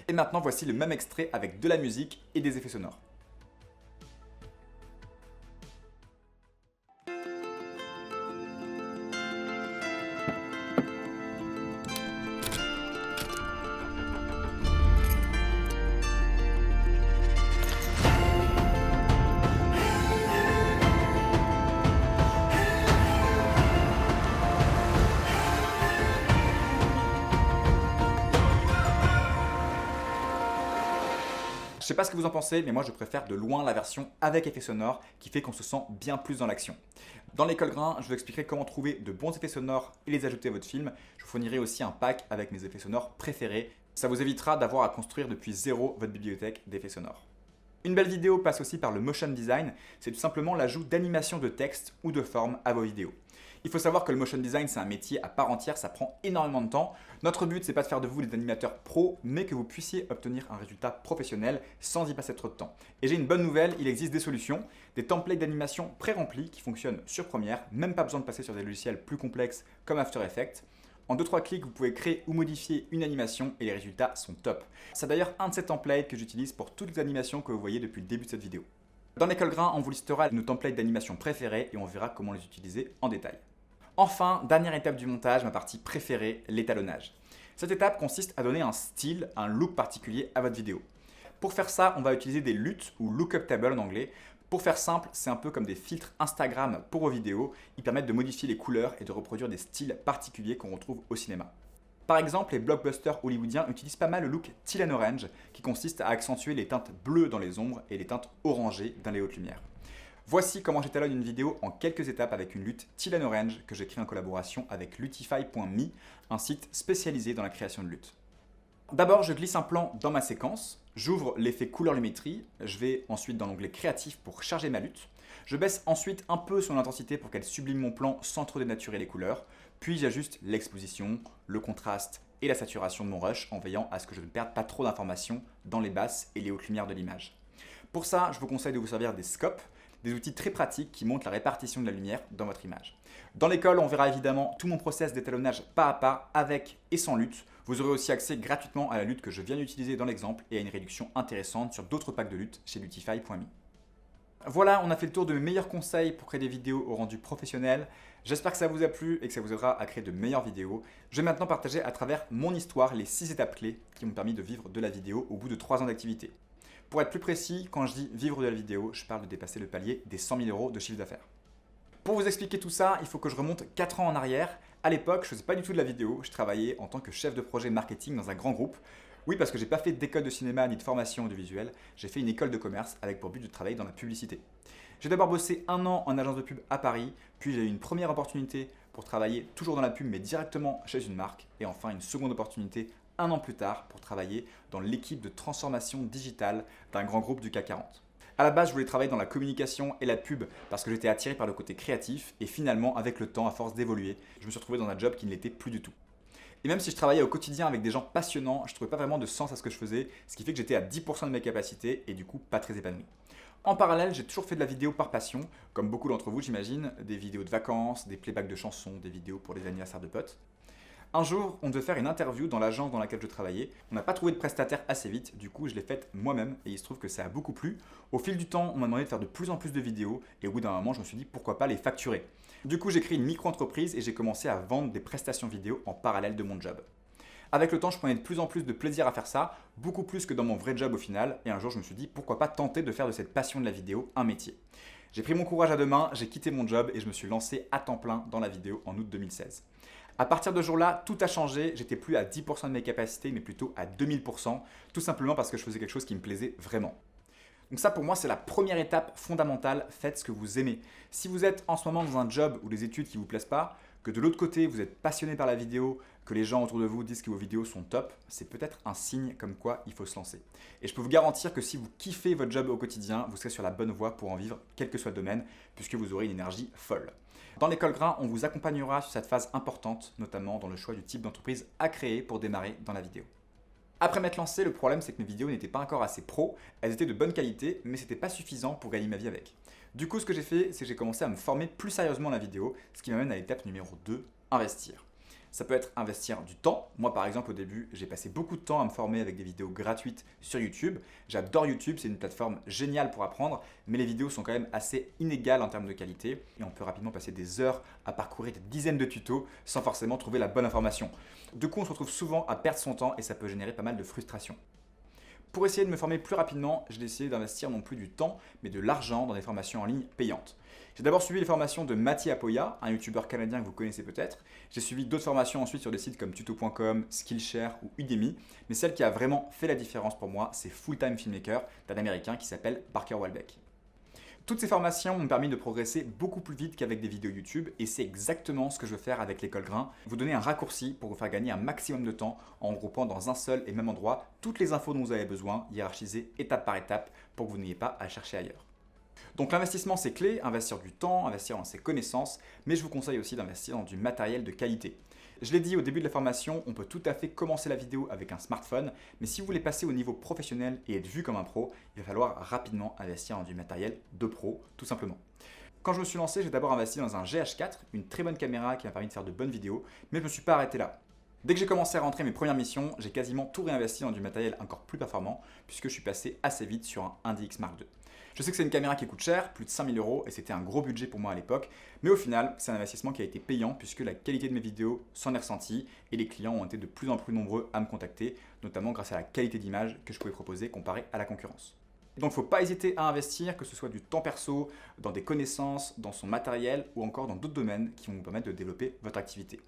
Speaker 1: Et maintenant, voici le même extrait avec de la musique et des effets sonores. Je sais pas ce que vous en pensez, mais moi je préfère de loin la version avec effets sonores qui fait qu'on se sent bien plus dans l'action. Dans l'école Grain, je vous expliquerai comment trouver de bons effets sonores et les ajouter à votre film. Je vous fournirai aussi un pack avec mes effets sonores préférés. Ça vous évitera d'avoir à construire depuis zéro votre bibliothèque d'effets sonores. Une belle vidéo passe aussi par le motion design, c'est tout simplement l'ajout d'animations de texte ou de forme à vos vidéos. Il faut savoir que le motion design c'est un métier à part entière, ça prend énormément de temps. Notre but c'est pas de faire de vous des animateurs pros, mais que vous puissiez obtenir un résultat professionnel sans y passer trop de temps. Et j'ai une bonne nouvelle, il existe des solutions, des templates d'animation pré-remplis qui fonctionnent sur Premiere, même pas besoin de passer sur des logiciels plus complexes comme After Effects. En 2-3 clics, vous pouvez créer ou modifier une animation et les résultats sont top. C'est d'ailleurs un de ces templates que j'utilise pour toutes les animations que vous voyez depuis le début de cette vidéo. Dans l'école Grain, on vous listera nos templates d'animation préférés et on verra comment les utiliser en détail. Enfin, dernière étape du montage, ma partie préférée, l'étalonnage. Cette étape consiste à donner un style, un look particulier à votre vidéo. Pour faire ça, on va utiliser des LUT ou Lookup Table en anglais. Pour faire simple, c'est un peu comme des filtres Instagram pour vos vidéos. Ils permettent de modifier les couleurs et de reproduire des styles particuliers qu'on retrouve au cinéma. Par exemple, les blockbusters hollywoodiens utilisent pas mal le look teal and orange qui consiste à accentuer les teintes bleues dans les ombres et les teintes orangées dans les hautes lumières. Voici comment j'étalonne une vidéo en quelques étapes avec une LUT teal and orange que j'ai créée en collaboration avec lutify.me, un site spécialisé dans la création de LUT. D'abord, je glisse un plan dans ma séquence, j'ouvre l'effet couleur lumétrie, je vais ensuite dans l'onglet créatif pour charger ma LUT, je baisse ensuite un peu son intensité pour qu'elle sublime mon plan sans trop dénaturer les couleurs, puis j'ajuste l'exposition, le contraste et la saturation de mon rush en veillant à ce que je ne perde pas trop d'informations dans les basses et les hautes lumières de l'image. Pour ça, je vous conseille de vous servir des scopes, des outils très pratiques qui montrent la répartition de la lumière dans votre image. Dans l'école, on verra évidemment tout mon process d'étalonnage pas à pas avec et sans LUT. Vous aurez aussi accès gratuitement à la LUT que je viens d'utiliser dans l'exemple et à une réduction intéressante sur d'autres packs de LUT chez lutify.me. Voilà, on a fait le tour de mes meilleurs conseils pour créer des vidéos au rendu professionnel. J'espère que ça vous a plu et que ça vous aidera à créer de meilleures vidéos. Je vais maintenant partager à travers mon histoire les 6 étapes clés qui m'ont permis de vivre de la vidéo au bout de 3 ans d'activité. Pour être plus précis, quand je dis vivre de la vidéo, je parle de dépasser le palier des 100 000 € de chiffre d'affaires. Pour vous expliquer tout ça, il faut que je remonte 4 ans en arrière. À l'époque, je ne faisais pas du tout de la vidéo, je travaillais en tant que chef de projet marketing dans un grand groupe. Oui, parce que j'ai pas fait d'école de cinéma ni de formation audiovisuelle, j'ai fait une école de commerce avec pour but de travailler dans la publicité. J'ai d'abord bossé 1 an en agence de pub à Paris, puis j'ai eu une première opportunité pour travailler toujours dans la pub mais directement chez une marque, et enfin une seconde opportunité 1 an plus tard pour travailler dans l'équipe de transformation digitale d'un grand groupe du CAC 40. À la base, je voulais travailler dans la communication et la pub parce que j'étais attiré par le côté créatif et finalement, avec le temps, à force d'évoluer, je me suis retrouvé dans un job qui ne l'était plus du tout. Et même si je travaillais au quotidien avec des gens passionnants, je ne trouvais pas vraiment de sens à ce que je faisais, ce qui fait que j'étais à 10% de mes capacités et du coup pas très épanoui. En parallèle, j'ai toujours fait de la vidéo par passion, comme beaucoup d'entre vous j'imagine, des vidéos de vacances, des playbacks de chansons, des vidéos pour les anniversaires de potes. Un jour, on devait faire une interview dans l'agence dans laquelle je travaillais. On n'a pas trouvé de prestataire assez vite, du coup je l'ai faite moi-même et il se trouve que ça a beaucoup plu. Au fil du temps, on m'a demandé de faire de plus en plus de vidéos et au bout d'un moment, je me suis dit pourquoi pas les facturer. Du coup, j'ai créé une micro-entreprise et j'ai commencé à vendre des prestations vidéo en parallèle de mon job. Avec le temps, je prenais de plus en plus de plaisir à faire ça, beaucoup plus que dans mon vrai job au final, et un jour je me suis dit pourquoi pas tenter de faire de cette passion de la vidéo un métier. J'ai pris mon courage à deux mains, j'ai quitté mon job et je me suis lancé à temps plein dans la vidéo en août 2016. À partir de ce jour-là, tout a changé, j'étais plus à 10% de mes capacités mais plutôt à 2000%, tout simplement parce que je faisais quelque chose qui me plaisait vraiment. Donc ça pour moi c'est la première étape fondamentale, faites ce que vous aimez. Si vous êtes en ce moment dans un job ou des études qui ne vous plaisent pas, que de l'autre côté vous êtes passionné par la vidéo, que les gens autour de vous disent que vos vidéos sont top, c'est peut-être un signe comme quoi il faut se lancer. Et je peux vous garantir que si vous kiffez votre job au quotidien, vous serez sur la bonne voie pour en vivre quel que soit le domaine, puisque vous aurez une énergie folle. Dans l'école Grain, on vous accompagnera sur cette phase importante, notamment dans le choix du type d'entreprise à créer pour démarrer dans la vidéo. Après m'être lancé, le problème c'est que mes vidéos n'étaient pas encore assez pro, elles étaient de bonne qualité, mais c'était pas suffisant pour gagner ma vie avec. Du coup, ce que j'ai fait, c'est que j'ai commencé à me former plus sérieusement à la vidéo, ce qui m'amène à l'étape numéro 2, investir. Ça peut être investir du temps. Moi, par exemple, au début, j'ai passé beaucoup de temps à me former avec des vidéos gratuites sur YouTube. J'adore YouTube, c'est une plateforme géniale pour apprendre, mais les vidéos sont quand même assez inégales en termes de qualité et on peut rapidement passer des heures à parcourir des dizaines de tutos sans forcément trouver la bonne information. Du coup, on se retrouve souvent à perdre son temps et ça peut générer pas mal de frustration. Pour essayer de me former plus rapidement, j'ai décidé d'investir non plus du temps, mais de l'argent dans des formations en ligne payantes. J'ai d'abord suivi les formations de Mati Apoya, un youtubeur canadien que vous connaissez peut-être. J'ai suivi d'autres formations ensuite sur des sites comme tuto.com, Skillshare ou Udemy. Mais celle qui a vraiment fait la différence pour moi, c'est Full Time Filmmaker d'un américain qui s'appelle Parker Walbeck. Toutes ces formations m'ont permis de progresser beaucoup plus vite qu'avec des vidéos YouTube et c'est exactement ce que je veux faire avec l'école Grain. Vous donner un raccourci pour vous faire gagner un maximum de temps en regroupant dans un seul et même endroit toutes les infos dont vous avez besoin, hiérarchisées étape par étape pour que vous n'ayez pas à chercher ailleurs. Donc l'investissement c'est clé, investir du temps, investir dans ses connaissances, mais je vous conseille aussi d'investir dans du matériel de qualité. Je l'ai dit au début de la formation, on peut tout à fait commencer la vidéo avec un smartphone, mais si vous voulez passer au niveau professionnel et être vu comme un pro, il va falloir rapidement investir dans du matériel de pro, tout simplement. Quand je me suis lancé, j'ai d'abord investi dans un GH4, une très bonne caméra qui m'a permis de faire de bonnes vidéos, mais je ne me suis pas arrêté là. Dès que j'ai commencé à rentrer mes premières missions, j'ai quasiment tout réinvesti dans du matériel encore plus performant, puisque je suis passé assez vite sur un 1DX Mark II. Je sais que c'est une caméra qui coûte cher, plus de 5000 euros, et c'était un gros budget pour moi à l'époque, mais au final, c'est un investissement qui a été payant puisque la qualité de mes vidéos s'en est ressentie et les clients ont été de plus en plus nombreux à me contacter, notamment grâce à la qualité d'image que je pouvais proposer comparée à la concurrence. Donc il ne faut pas hésiter à investir, que ce soit du temps perso, dans des connaissances, dans son matériel ou encore dans d'autres domaines qui vont vous permettre de développer votre activité.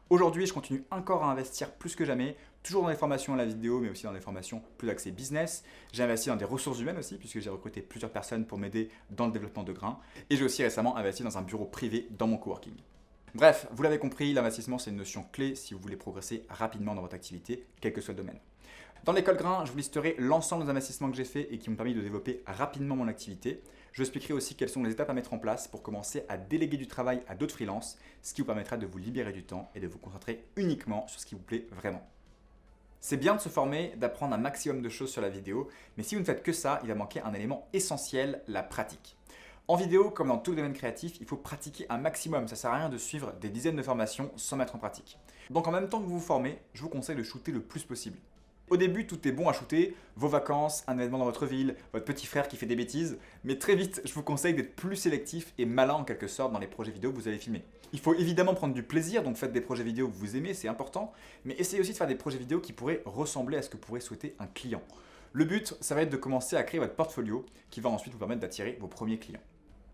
Speaker 1: Aujourd'hui, je continue encore à investir plus que jamais, toujours dans les formations à la vidéo, mais aussi dans des formations plus axées business. J'ai investi dans des ressources humaines aussi, puisque j'ai recruté plusieurs personnes pour m'aider dans le développement de grains. Et j'ai aussi récemment investi dans un bureau privé dans mon coworking. Bref, vous l'avez compris, l'investissement c'est une notion clé si vous voulez progresser rapidement dans votre activité, quel que soit le domaine. Dans l'école Grain, je vous listerai l'ensemble des investissements que j'ai faits et qui m'ont permis de développer rapidement mon activité. Je vous expliquerai aussi quelles sont les étapes à mettre en place pour commencer à déléguer du travail à d'autres freelances, ce qui vous permettra de vous libérer du temps et de vous concentrer uniquement sur ce qui vous plaît vraiment. C'est bien de se former, d'apprendre un maximum de choses sur la vidéo, mais si vous ne faites que ça, il va manquer un élément essentiel, la pratique. En vidéo, comme dans tout le domaine créatif, il faut pratiquer un maximum. Ça ne sert à rien de suivre des dizaines de formations sans mettre en pratique. Donc en même temps que vous vous formez, je vous conseille de shooter le plus possible. Au début, tout est bon à shooter, vos vacances, un événement dans votre ville, votre petit frère qui fait des bêtises, mais très vite, je vous conseille d'être plus sélectif et malin en quelque sorte dans les projets vidéo que vous allez filmer. Il faut évidemment prendre du plaisir, donc faites des projets vidéo que vous aimez, c'est important, mais essayez aussi de faire des projets vidéo qui pourraient ressembler à ce que pourrait souhaiter un client. Le but, ça va être de commencer à créer votre portfolio qui va ensuite vous permettre d'attirer vos premiers clients.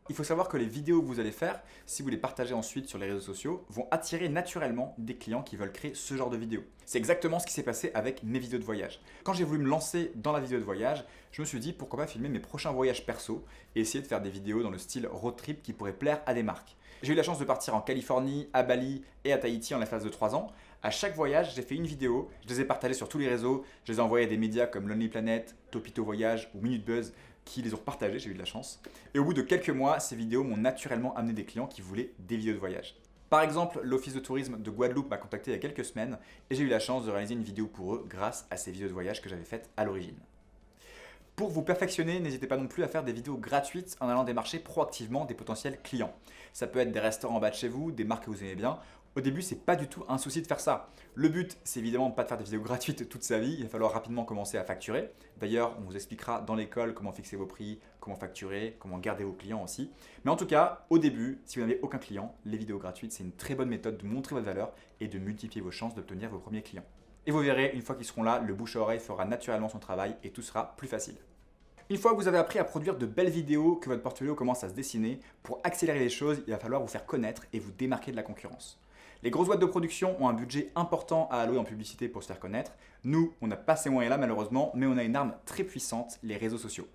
Speaker 1: Il faut savoir que les vidéos que vous allez faire, si vous les partagez ensuite sur les réseaux sociaux, vont attirer naturellement des clients qui veulent créer ce genre de vidéos. C'est exactement ce qui s'est passé avec mes vidéos de voyage. Quand j'ai voulu me lancer dans la vidéo de voyage, je me suis dit pourquoi pas filmer mes prochains voyages perso et essayer de faire des vidéos dans le style road trip qui pourraient plaire à des marques. J'ai eu la chance de partir en Californie, à Bali et à Tahiti en l'espace de 3 ans. À chaque voyage, j'ai fait une vidéo, je les ai partagées sur tous les réseaux, je les ai envoyées à des médias comme Lonely Planet, Topito Voyage ou Minute Buzz qui les ont partagées, j'ai eu de la chance. Et au bout de quelques mois, ces vidéos m'ont naturellement amené des clients qui voulaient des vidéos de voyage. Par exemple, l'Office de tourisme de Guadeloupe m'a contacté il y a quelques semaines et j'ai eu la chance de réaliser une vidéo pour eux grâce à ces vidéos de voyage que j'avais faites à l'origine. Pour vous perfectionner, n'hésitez pas non plus à faire des vidéos gratuites en allant démarcher proactivement des potentiels clients. Ça peut être des restaurants en bas de chez vous, des marques que vous aimez bien. Au début, c'est pas du tout un souci de faire ça. Le but, c'est évidemment de pas de faire des vidéos gratuites toute sa vie. Il va falloir rapidement commencer à facturer. D'ailleurs, on vous expliquera dans l'école comment fixer vos prix, comment facturer, comment garder vos clients aussi. Mais en tout cas, au début, si vous n'avez aucun client, les vidéos gratuites, c'est une très bonne méthode de montrer votre valeur et de multiplier vos chances d'obtenir vos premiers clients. Et vous verrez, une fois qu'ils seront là, le bouche à oreille fera naturellement son travail et tout sera plus facile. Une fois que vous avez appris à produire de belles vidéos, que votre portfolio commence à se dessiner, pour accélérer les choses, il va falloir vous faire connaître et vous démarquer de la concurrence. Les grosses boîtes de production ont un budget important à allouer en publicité pour se faire connaître. Nous, on n'a pas ces moyens-là malheureusement, mais on a une arme très puissante, les réseaux sociaux.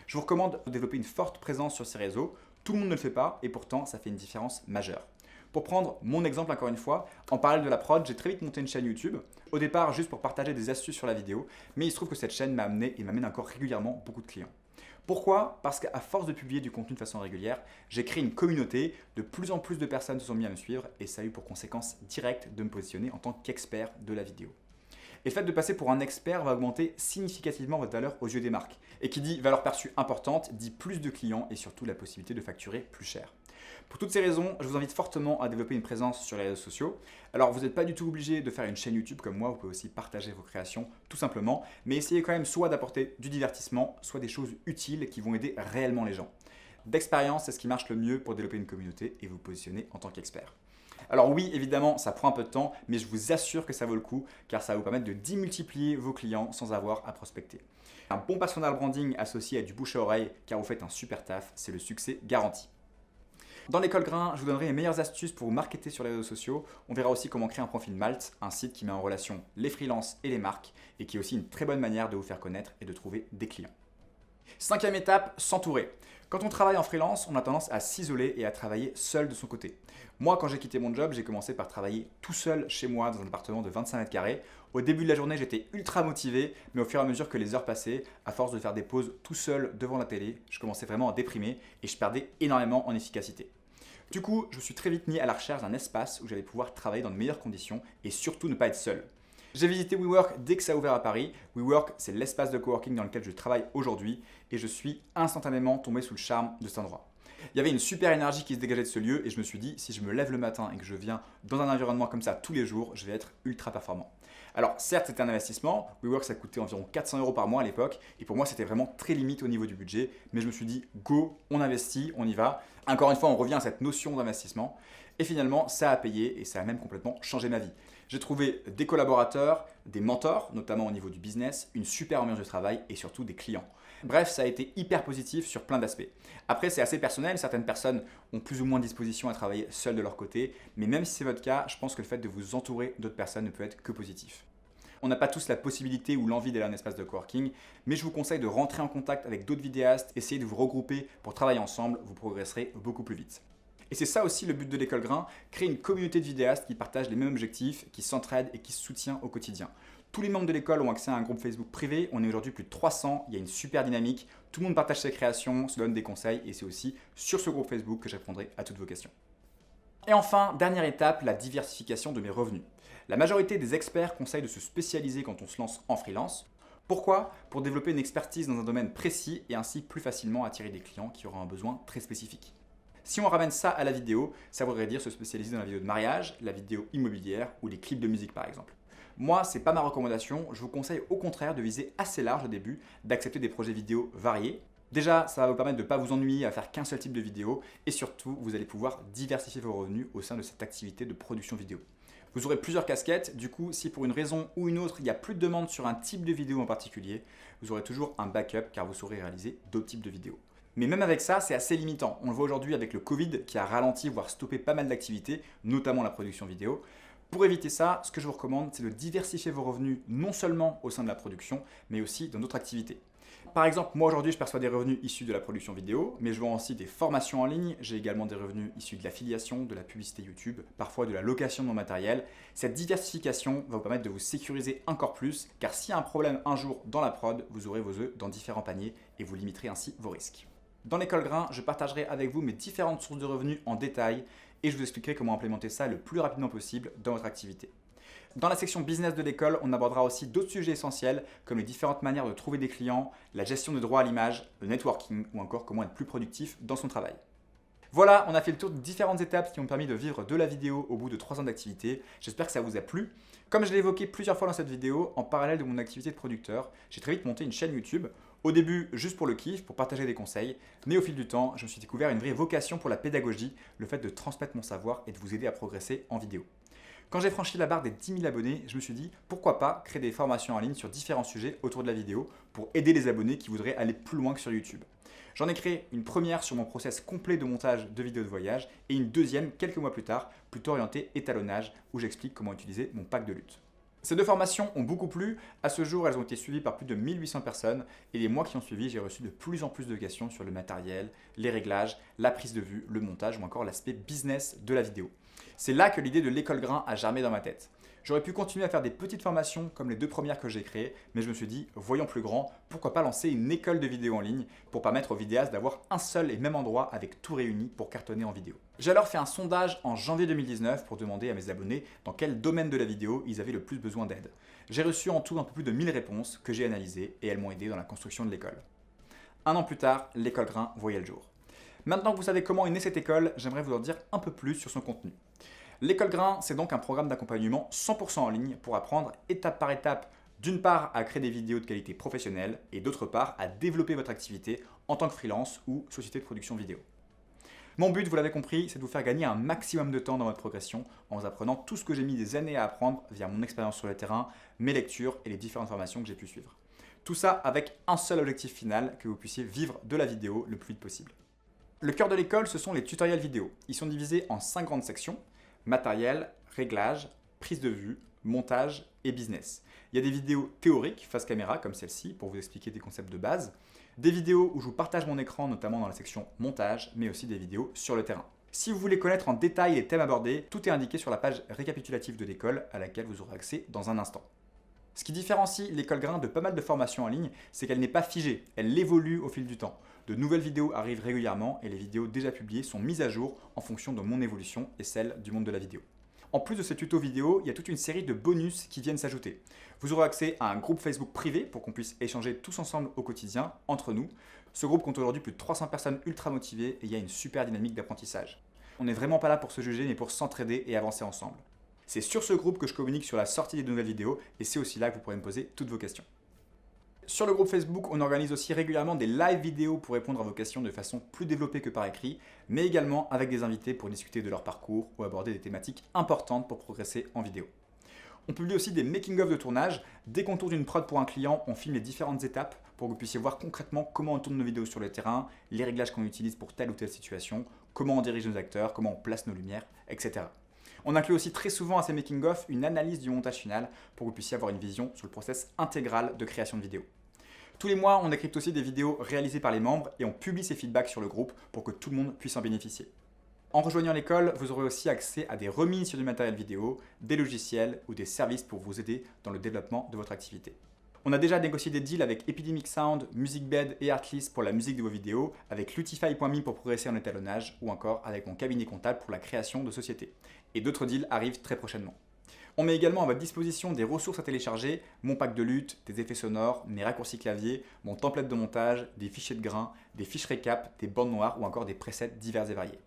Speaker 1: Je vous recommande de développer une forte présence sur ces réseaux. Tout le monde ne le fait pas et pourtant ça fait une différence majeure. Pour prendre mon exemple encore une fois, en parallèle de la prod, j'ai très vite monté une chaîne YouTube. Au départ, juste pour partager des astuces sur la vidéo, mais il se trouve que cette chaîne m'a amené et m'amène encore régulièrement beaucoup de clients. Pourquoi ? Parce qu'à force de publier du contenu de façon régulière, j'ai créé une communauté, de plus en plus de personnes se sont mis à me suivre et ça a eu pour conséquence directe de me positionner en tant qu'expert de la vidéo. Et le fait de passer pour un expert va augmenter significativement votre valeur aux yeux des marques. Et qui dit valeur perçue importante, dit plus de clients et surtout la possibilité de facturer plus cher. Pour toutes ces raisons, je vous invite fortement à développer une présence sur les réseaux sociaux. Alors vous n'êtes pas du tout obligé de faire une chaîne YouTube comme moi, vous pouvez aussi partager vos créations tout simplement, mais essayez quand même soit d'apporter du divertissement, soit des choses utiles qui vont aider réellement les gens. D'expérience, c'est ce qui marche le mieux pour développer une communauté et vous positionner en tant qu'expert. Alors oui, évidemment, ça prend un peu de temps, mais je vous assure que ça vaut le coup, car ça va vous permettre de démultiplier vos clients sans avoir à prospecter. Un bon personal branding associé à du bouche à oreille, car vous faites un super taf, c'est le succès garanti. Dans l'école Grain, je vous donnerai les meilleures astuces pour vous marketer sur les réseaux sociaux. On verra aussi comment créer un profil Malte, un site qui met en relation les freelances et les marques, et qui est aussi une très bonne manière de vous faire connaître et de trouver des clients. 5e étape, s'entourer. Quand on travaille en freelance, on a tendance à s'isoler et à travailler seul de son côté. Moi, quand j'ai quitté mon job, j'ai commencé par travailler tout seul chez moi dans un appartement de 25 mètres carrés. Au début de la journée, j'étais ultra motivé, mais au fur et à mesure que les heures passaient, à force de faire des pauses tout seul devant la télé, je commençais vraiment à déprimer et je perdais énormément en efficacité. Du coup, je me suis très vite mis à la recherche d'un espace où j'allais pouvoir travailler dans de meilleures conditions et surtout ne pas être seul. J'ai visité WeWork dès que ça a ouvert à Paris. WeWork, c'est l'espace de coworking dans lequel je travaille aujourd'hui et je suis instantanément tombé sous le charme de cet endroit. Il y avait une super énergie qui se dégageait de ce lieu et je me suis dit, si je me lève le matin et que je viens dans un environnement comme ça tous les jours, je vais être ultra performant. Alors certes c'était un investissement, WeWork ça coûtait environ 400 € par mois à l'époque, et pour moi c'était vraiment très limite au niveau du budget, mais je me suis dit go, on investit, on y va. Encore une fois on revient à cette notion d'investissement, et finalement ça a payé et ça a même complètement changé ma vie. J'ai trouvé des collaborateurs, des mentors, notamment au niveau du business, une super ambiance de travail et surtout des clients. Bref, ça a été hyper positif sur plein d'aspects. Après, c'est assez personnel, certaines personnes ont plus ou moins disposition à travailler seules de leur côté, mais même si c'est votre cas, je pense que le fait de vous entourer d'autres personnes ne peut être que positif. On n'a pas tous la possibilité ou l'envie d'aller à un espace de coworking, mais je vous conseille de rentrer en contact avec d'autres vidéastes, essayez de vous regrouper pour travailler ensemble, vous progresserez beaucoup plus vite. Et c'est ça aussi le but de l'école Grain, créer une communauté de vidéastes qui partagent les mêmes objectifs, qui s'entraident et qui se soutiennent au quotidien. Tous les membres de l'école ont accès à un groupe Facebook privé, on est aujourd'hui plus de 300, il y a une super dynamique, tout le monde partage ses créations, se donne des conseils et c'est aussi sur ce groupe Facebook que je répondrai à toutes vos questions. Et enfin, dernière étape, la diversification de mes revenus. La majorité des experts conseillent de se spécialiser quand on se lance en freelance. Pourquoi ? Pour développer une expertise dans un domaine précis et ainsi plus facilement attirer des clients qui auront un besoin très spécifique. Si on ramène ça à la vidéo, ça voudrait dire se spécialiser dans la vidéo de mariage, la vidéo immobilière ou les clips de musique par exemple. Moi, c'est pas ma recommandation, je vous conseille au contraire de viser assez large au début, d'accepter des projets vidéo variés. Déjà, ça va vous permettre de ne pas vous ennuyer à faire qu'un seul type de vidéo et surtout, vous allez pouvoir diversifier vos revenus au sein de cette activité de production vidéo. Vous aurez plusieurs casquettes, du coup, si pour une raison ou une autre, il n'y a plus de demande sur un type de vidéo en particulier, vous aurez toujours un backup car vous saurez réaliser d'autres types de vidéos. Mais même avec ça, c'est assez limitant. On le voit aujourd'hui avec le Covid qui a ralenti, voire stoppé pas mal d'activités, notamment la production vidéo. Pour éviter ça, ce que je vous recommande, c'est de diversifier vos revenus non seulement au sein de la production, mais aussi dans d'autres activités. Par exemple, moi aujourd'hui, je perçois des revenus issus de la production vidéo, mais je vends aussi des formations en ligne. J'ai également des revenus issus de l'affiliation, de la publicité YouTube, parfois de la location de mon matériel. Cette diversification va vous permettre de vous sécuriser encore plus, car s'il y a un problème un jour dans la prod, vous aurez vos œufs dans différents paniers et vous limiterez ainsi vos risques. Dans l'école Grain, je partagerai avec vous mes différentes sources de revenus en détail et je vous expliquerai comment implémenter ça le plus rapidement possible dans votre activité. Dans la section business de l'école, on abordera aussi d'autres sujets essentiels comme les différentes manières de trouver des clients, la gestion des droits à l'image, le networking ou encore comment être plus productif dans son travail. Voilà, on a fait le tour de différentes étapes qui ont permis de vivre de la vidéo au bout de 3 ans d'activité. J'espère que ça vous a plu. Comme je l'ai évoqué plusieurs fois dans cette vidéo, en parallèle de mon activité de producteur, j'ai très vite monté une chaîne YouTube. Au début, juste pour le kiff, pour partager des conseils, mais au fil du temps, je me suis découvert une vraie vocation pour la pédagogie, le fait de transmettre mon savoir et de vous aider à progresser en vidéo. Quand j'ai franchi la barre des 10 000 abonnés, je me suis dit pourquoi pas créer des formations en ligne sur différents sujets autour de la vidéo pour aider les abonnés qui voudraient aller plus loin que sur YouTube. J'en ai créé une première sur mon process complet de montage de vidéos de voyage et une deuxième quelques mois plus tard, plutôt orientée étalonnage, où j'explique comment utiliser mon pack de lutte. Ces 2 formations ont beaucoup plu. À ce jour, elles ont été suivies par plus de 1800 personnes et les mois qui ont suivi, j'ai reçu de plus en plus de questions sur le matériel, les réglages, la prise de vue, le montage ou encore l'aspect business de la vidéo. C'est là que l'idée de l'école Grain a germé dans ma tête. J'aurais pu continuer à faire des petites formations comme les 2 premières que j'ai créées, mais je me suis dit, voyons plus grand, pourquoi pas lancer une école de vidéo en ligne pour permettre aux vidéastes d'avoir un seul et même endroit avec tout réuni pour cartonner en vidéo. J'ai alors fait un sondage en janvier 2019 pour demander à mes abonnés dans quel domaine de la vidéo ils avaient le plus besoin d'aide. J'ai reçu en tout un peu plus de 1000 réponses que j'ai analysées et elles m'ont aidé dans la construction de l'école. 1 an plus tard, l'école Grain voyait le jour. Maintenant que vous savez comment est née cette école, j'aimerais vous en dire un peu plus sur son contenu. L'école Grain, c'est donc un programme d'accompagnement 100% en ligne pour apprendre étape par étape, d'une part à créer des vidéos de qualité professionnelle et d'autre part à développer votre activité en tant que freelance ou société de production vidéo. Mon but, vous l'avez compris, c'est de vous faire gagner un maximum de temps dans votre progression en vous apprenant tout ce que j'ai mis des années à apprendre via mon expérience sur le terrain, mes lectures et les différentes formations que j'ai pu suivre. Tout ça avec un seul objectif final, que vous puissiez vivre de la vidéo le plus vite possible. Le cœur de l'école, ce sont les tutoriels vidéo. Ils sont divisés en 5 grandes sections: matériel, réglage, prise de vue, montage et business. Il y a des vidéos théoriques face caméra comme celle-ci pour vous expliquer des concepts de base, des vidéos où je vous partage mon écran notamment dans la section montage, mais aussi des vidéos sur le terrain. Si vous voulez connaître en détail les thèmes abordés, tout est indiqué sur la page récapitulative de l'école à laquelle vous aurez accès dans un instant. Ce qui différencie l'école Grain de pas mal de formations en ligne, c'est qu'elle n'est pas figée, elle évolue au fil du temps. De nouvelles vidéos arrivent régulièrement et les vidéos déjà publiées sont mises à jour en fonction de mon évolution et celle du monde de la vidéo. En plus de ces tutos vidéo, il y a toute une série de bonus qui viennent s'ajouter. Vous aurez accès à un groupe Facebook privé pour qu'on puisse échanger tous ensemble au quotidien, entre nous. Ce groupe compte aujourd'hui plus de 300 personnes ultra motivées et il y a une super dynamique d'apprentissage. On n'est vraiment pas là pour se juger mais pour s'entraider et avancer ensemble. C'est sur ce groupe que je communique sur la sortie des nouvelles vidéos et c'est aussi là que vous pourrez me poser toutes vos questions. Sur le groupe Facebook, on organise aussi régulièrement des live vidéos pour répondre à vos questions de façon plus développée que par écrit, mais également avec des invités pour discuter de leur parcours ou aborder des thématiques importantes pour progresser en vidéo. On publie aussi des making-of de tournage. Dès qu'on tourne une prod pour un client, on filme les différentes étapes pour que vous puissiez voir concrètement comment on tourne nos vidéos sur le terrain, les réglages qu'on utilise pour telle ou telle situation, comment on dirige nos acteurs, comment on place nos lumières, etc. On inclut aussi très souvent à ces making-of une analyse du montage final pour que vous puissiez avoir une vision sur le process intégral de création de vidéos. Tous les mois, on décrypte aussi des vidéos réalisées par les membres et on publie ces feedbacks sur le groupe pour que tout le monde puisse en bénéficier. En rejoignant l'école, vous aurez aussi accès à des remises sur du matériel vidéo, des logiciels ou des services pour vous aider dans le développement de votre activité. On a déjà négocié des deals avec Epidemic Sound, MusicBed et Artlist pour la musique de vos vidéos, avec Lutify.me pour progresser en étalonnage ou encore avec mon cabinet comptable pour la création de sociétés. Et d'autres deals arrivent très prochainement. On met également à votre disposition des ressources à télécharger, mon pack de lutte, des effets sonores, mes raccourcis clavier, mon template de montage, des fichiers de grains, des fiches récap, des bandes noires ou encore des presets divers et variés.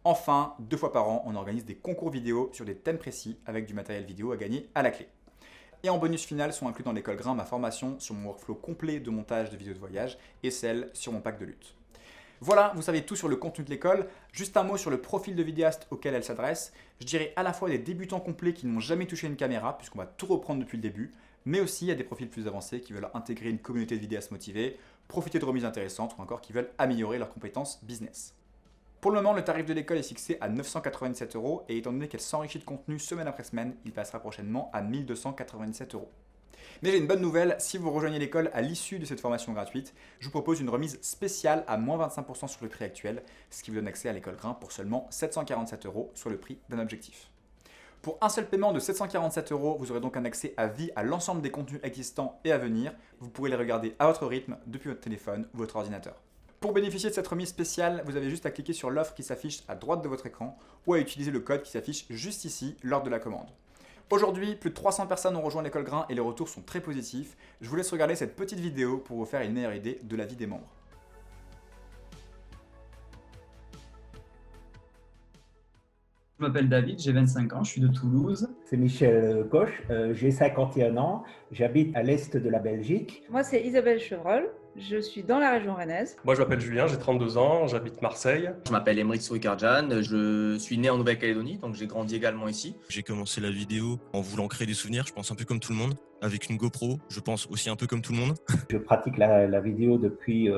Speaker 1: Enfin, 2 fois par an, on organise des concours vidéo sur des thèmes précis avec du matériel vidéo à gagner à la clé. Et en bonus final sont inclus dans l'école Grain ma formation sur mon workflow complet de montage de vidéos de voyage et celle sur mon pack de lutte. Voilà, vous savez tout sur le contenu de l'école. Juste un mot sur le profil de vidéaste auquel elle s'adresse. Je dirais à la fois des débutants complets qui n'ont jamais touché une caméra, puisqu'on va tout reprendre depuis le début, mais aussi à des profils plus avancés qui veulent intégrer une communauté de vidéastes motivés, profiter de remises intéressantes ou encore qui veulent améliorer leurs compétences business. Pour le moment, le tarif de l'école est fixé à 997 € et étant donné qu'elle s'enrichit de contenu semaine après semaine, il passera prochainement à 1297 €. Mais j'ai une bonne nouvelle, si vous rejoignez l'école à l'issue de cette formation gratuite, je vous propose une remise spéciale à moins 25% sur le prix actuel, ce qui vous donne accès à l'école Grain pour seulement 747 € sur le prix d'un objectif. Pour un seul paiement de 747 €, vous aurez donc un accès à vie à l'ensemble des contenus existants et à venir. Vous pourrez les regarder à votre rythme depuis votre téléphone ou votre ordinateur. Pour bénéficier de cette remise spéciale, vous avez juste à cliquer sur l'offre qui s'affiche à droite de votre écran ou à utiliser le code qui s'affiche juste ici lors de la commande. Aujourd'hui, plus de 300 personnes ont rejoint l'école Grain et les retours sont très positifs. Je vous laisse regarder cette petite vidéo pour vous faire une meilleure idée de la vie des membres.
Speaker 2: Je m'appelle David, j'ai 25 ans, je suis de Toulouse.
Speaker 3: C'est Michel Coche, j'ai 51 ans, j'habite à l'est de la Belgique.
Speaker 4: Moi, c'est Isabelle Chevreul, je suis dans la région rennaise.
Speaker 5: Moi, je m'appelle Julien, j'ai 32 ans, j'habite Marseille.
Speaker 6: Je m'appelle Emeric Sourikarjan, je suis né en Nouvelle-Calédonie, donc j'ai grandi également ici.
Speaker 7: J'ai commencé la vidéo en voulant créer des souvenirs, je pense un peu comme tout le monde. Avec une GoPro, je pense aussi un peu comme tout le monde.
Speaker 3: Je pratique la vidéo depuis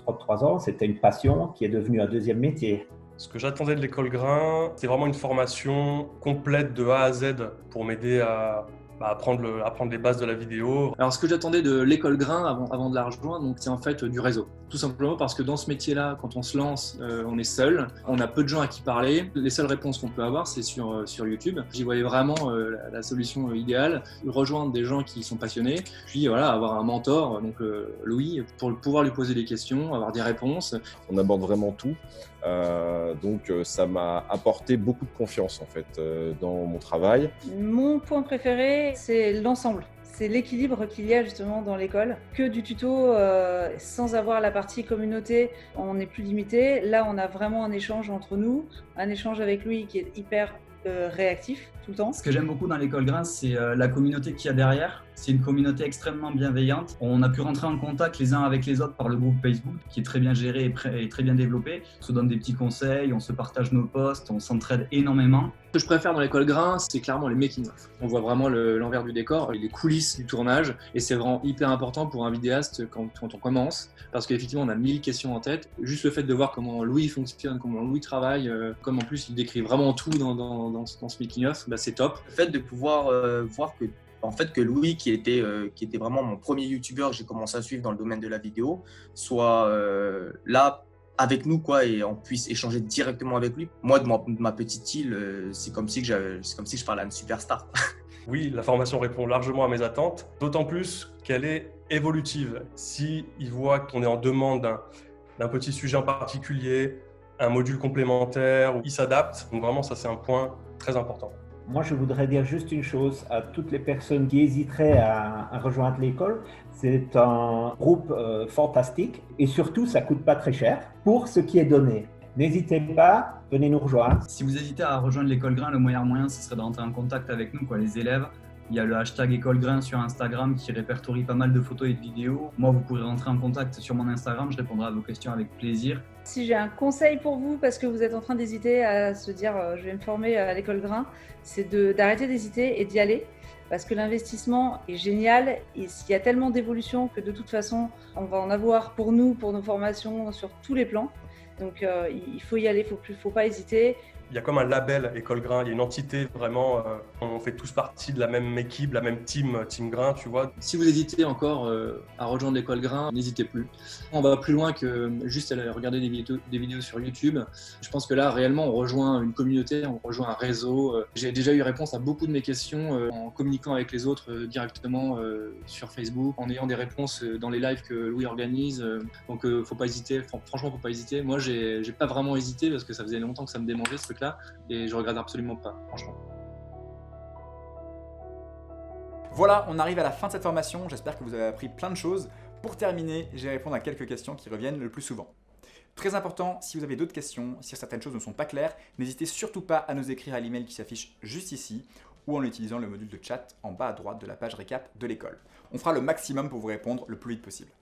Speaker 3: 33 ans, c'était une passion qui est devenue un deuxième métier.
Speaker 5: Ce que j'attendais de l'école Grain, c'est vraiment une formation complète de A à Z pour m'aider à apprendre les bases de la vidéo.
Speaker 2: Alors ce que j'attendais de l'école Grain avant de la rejoindre, donc c'est en fait du réseau. Tout simplement parce que dans ce métier-là, quand on se lance, on est seul, on a peu de gens à qui parler. Les seules réponses qu'on peut avoir, c'est sur YouTube. J'y voyais vraiment la solution idéale, rejoindre des gens qui sont passionnés, puis voilà, avoir un mentor, donc Louis, pour pouvoir lui poser des questions, avoir des réponses.
Speaker 8: On aborde vraiment tout, donc ça m'a apporté beaucoup de confiance en fait dans mon travail.
Speaker 4: Mon point préféré, c'est l'ensemble. C'est l'équilibre qu'il y a justement dans l'école. Que du tuto, sans avoir la partie communauté, on est plus limité. Là, on a vraiment un échange entre nous, un échange avec lui qui est hyper réactif tout le temps.
Speaker 2: Ce que j'aime beaucoup dans l'école Grain, c'est la communauté qu'il y a derrière. C'est une communauté extrêmement bienveillante. On a pu rentrer en contact les uns avec les autres par le groupe Facebook, qui est très bien géré et très bien développé. On se donne des petits conseils, on se partage nos posts, on s'entraide énormément. Ce que je préfère dans l'école Grain, c'est clairement les making-of. On voit vraiment l'envers du décor, les coulisses du tournage, et c'est vraiment hyper important pour un vidéaste quand on commence, parce qu'effectivement on a 1000 questions en tête. Juste le fait de voir comment Louis fonctionne, comment Louis travaille, comme en plus il décrit vraiment tout dans ce making-of, bah, c'est top.
Speaker 6: Le fait de pouvoir voir que Louis, qui était vraiment mon premier youtubeur que j'ai commencé à suivre dans le domaine de la vidéo, soit là avec nous quoi, et on puisse échanger directement avec lui. Moi, de ma petite île, c'est comme si je parlais à une superstar.
Speaker 5: Oui, la formation répond largement à mes attentes, d'autant plus qu'elle est évolutive. Si il voit qu'on est en demande d'un petit sujet en particulier, un module complémentaire, il s'adapte. Donc vraiment, ça c'est un point très important.
Speaker 3: Moi, je voudrais dire juste une chose à toutes les personnes qui hésiteraient à rejoindre l'école. C'est un groupe fantastique et surtout, ça ne coûte pas très cher pour ce qui est donné. N'hésitez pas, venez nous rejoindre.
Speaker 2: Si vous hésitez à rejoindre l'école Grain, le meilleur moyen, ce serait d'entrer en contact avec nous, les élèves. Il y a le hashtag École Grain sur Instagram qui répertorie pas mal de photos et de vidéos. Moi, vous pourrez rentrer en contact sur mon Instagram, je répondrai à vos questions avec plaisir.
Speaker 4: Si j'ai un conseil pour vous, parce que vous êtes en train d'hésiter à se dire je vais me former à l'école Grain, c'est d'arrêter d'hésiter et d'y aller. Parce que l'investissement est génial et il y a tellement d'évolution que de toute façon, on va en avoir pour nous, pour nos formations, sur tous les plans. Donc il faut y aller, faut pas hésiter.
Speaker 5: Il y a comme un label École Grain, il y a une entité vraiment, on fait tous partie de la même équipe, la même team Grain, tu vois.
Speaker 9: Si vous hésitez encore à rejoindre l'école Grain, n'hésitez plus. On va plus loin que juste aller regarder des vidéos sur YouTube. Je pense que là, réellement, on rejoint une communauté, on rejoint un réseau. J'ai déjà eu réponse à beaucoup de mes questions en communiquant avec les autres directement sur Facebook, en ayant des réponses dans les lives que Louis organise. Donc, faut pas hésiter. Franchement, faut pas hésiter. Moi, j'ai pas vraiment hésité parce que ça faisait longtemps que ça me démangeait ce truc-là. Et je regrette absolument pas, franchement.
Speaker 1: Voilà, on arrive à la fin de cette formation, j'espère que vous avez appris plein de choses. Pour terminer, je vais répondre à quelques questions qui reviennent le plus souvent. Très important, si vous avez d'autres questions, si certaines choses ne sont pas claires, n'hésitez surtout pas à nous écrire à l'email qui s'affiche juste ici ou en utilisant le module de chat en bas à droite de la page récap de l'école. On fera le maximum pour vous répondre le plus vite possible.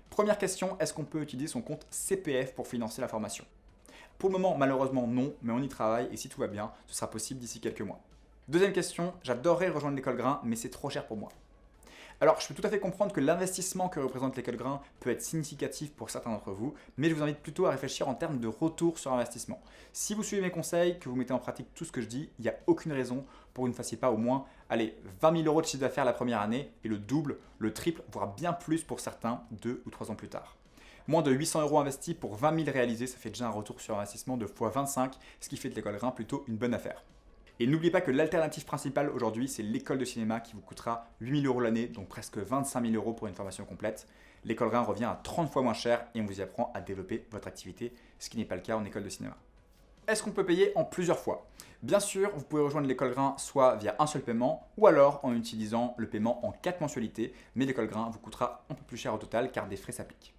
Speaker 1: Première question, est-ce qu'on peut utiliser son compte CPF pour financer la formation ? Pour le moment, malheureusement non, mais on y travaille et si tout va bien, ce sera possible d'ici quelques mois. Deuxième question, j'adorerais rejoindre l'école Grain, mais c'est trop cher pour moi. Alors, je peux tout à fait comprendre que l'investissement que représente l'école Grain peut être significatif pour certains d'entre vous, mais je vous invite plutôt à réfléchir en termes de retour sur investissement. Si vous suivez mes conseils, que vous mettez en pratique tout ce que je dis, il n'y a aucune raison pour que vous ne fassiez pas au moins 20 000 € de chiffre d'affaires la première année et le double, le triple, voire bien plus pour certains 2 ou 3 ans plus tard. Moins de 800 € investis pour 20 000 réalisés, ça fait déjà un retour sur investissement de x25, ce qui fait de l'école Grain plutôt une bonne affaire. Et n'oubliez pas que l'alternative principale aujourd'hui, c'est l'école de cinéma qui vous coûtera 8 000 € l'année, donc presque 25 000 € pour une formation complète. L'école Grain revient à 30 fois moins cher et on vous y apprend à développer votre activité, ce qui n'est pas le cas en école de cinéma. Est-ce qu'on peut payer en plusieurs fois ? Bien sûr, vous pouvez rejoindre l'école Grain soit via un seul paiement ou alors en utilisant le paiement en 4 mensualités, mais l'école Grain vous coûtera un peu plus cher au total car des frais s'appliquent.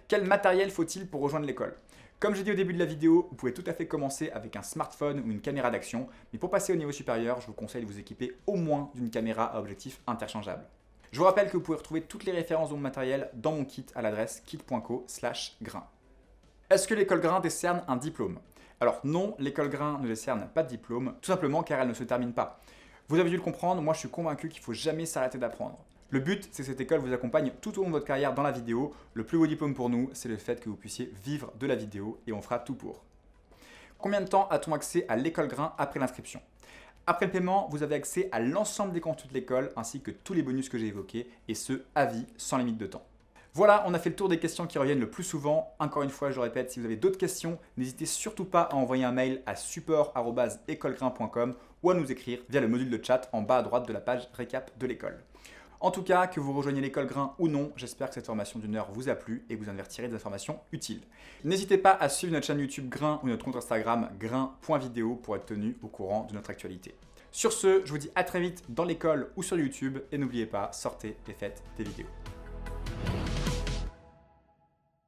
Speaker 1: Quel matériel faut-il pour rejoindre l'école ? Comme j'ai dit au début de la vidéo, vous pouvez tout à fait commencer avec un smartphone ou une caméra d'action, mais pour passer au niveau supérieur, je vous conseille de vous équiper au moins d'une caméra à objectif interchangeable. Je vous rappelle que vous pouvez retrouver toutes les références de mon matériel dans mon kit à l'adresse kit.co/grain. Est-ce que l'école Grain décerne un diplôme ? Alors non, l'école Grain ne décerne pas de diplôme, tout simplement car elle ne se termine pas. Vous avez dû le comprendre, moi je suis convaincu qu'il ne faut jamais s'arrêter d'apprendre. Le but, c'est que cette école vous accompagne tout au long de votre carrière dans la vidéo. Le plus beau diplôme pour nous, c'est le fait que vous puissiez vivre de la vidéo et on fera tout pour. Combien de temps a-t-on accès à l'école Grain après l'inscription ? Après le paiement, vous avez accès à l'ensemble des contenus de l'école ainsi que tous les bonus que j'ai évoqués et ce, à vie, sans limite de temps. Voilà, on a fait le tour des questions qui reviennent le plus souvent. Encore une fois, je le répète, si vous avez d'autres questions, n'hésitez surtout pas à envoyer un mail à support@écolegrain.com ou à nous écrire via le module de chat en bas à droite de la page récap de l'école. En tout cas, que vous rejoignez l'école Grain ou non, j'espère que cette formation d'1 heure vous a plu et que vous en avez retiré des informations utiles. N'hésitez pas à suivre notre chaîne YouTube Grain ou notre compte Instagram grain.video pour être tenu au courant de notre actualité. Sur ce, je vous dis à très vite dans l'école ou sur YouTube et n'oubliez pas, sortez et faites des vidéos.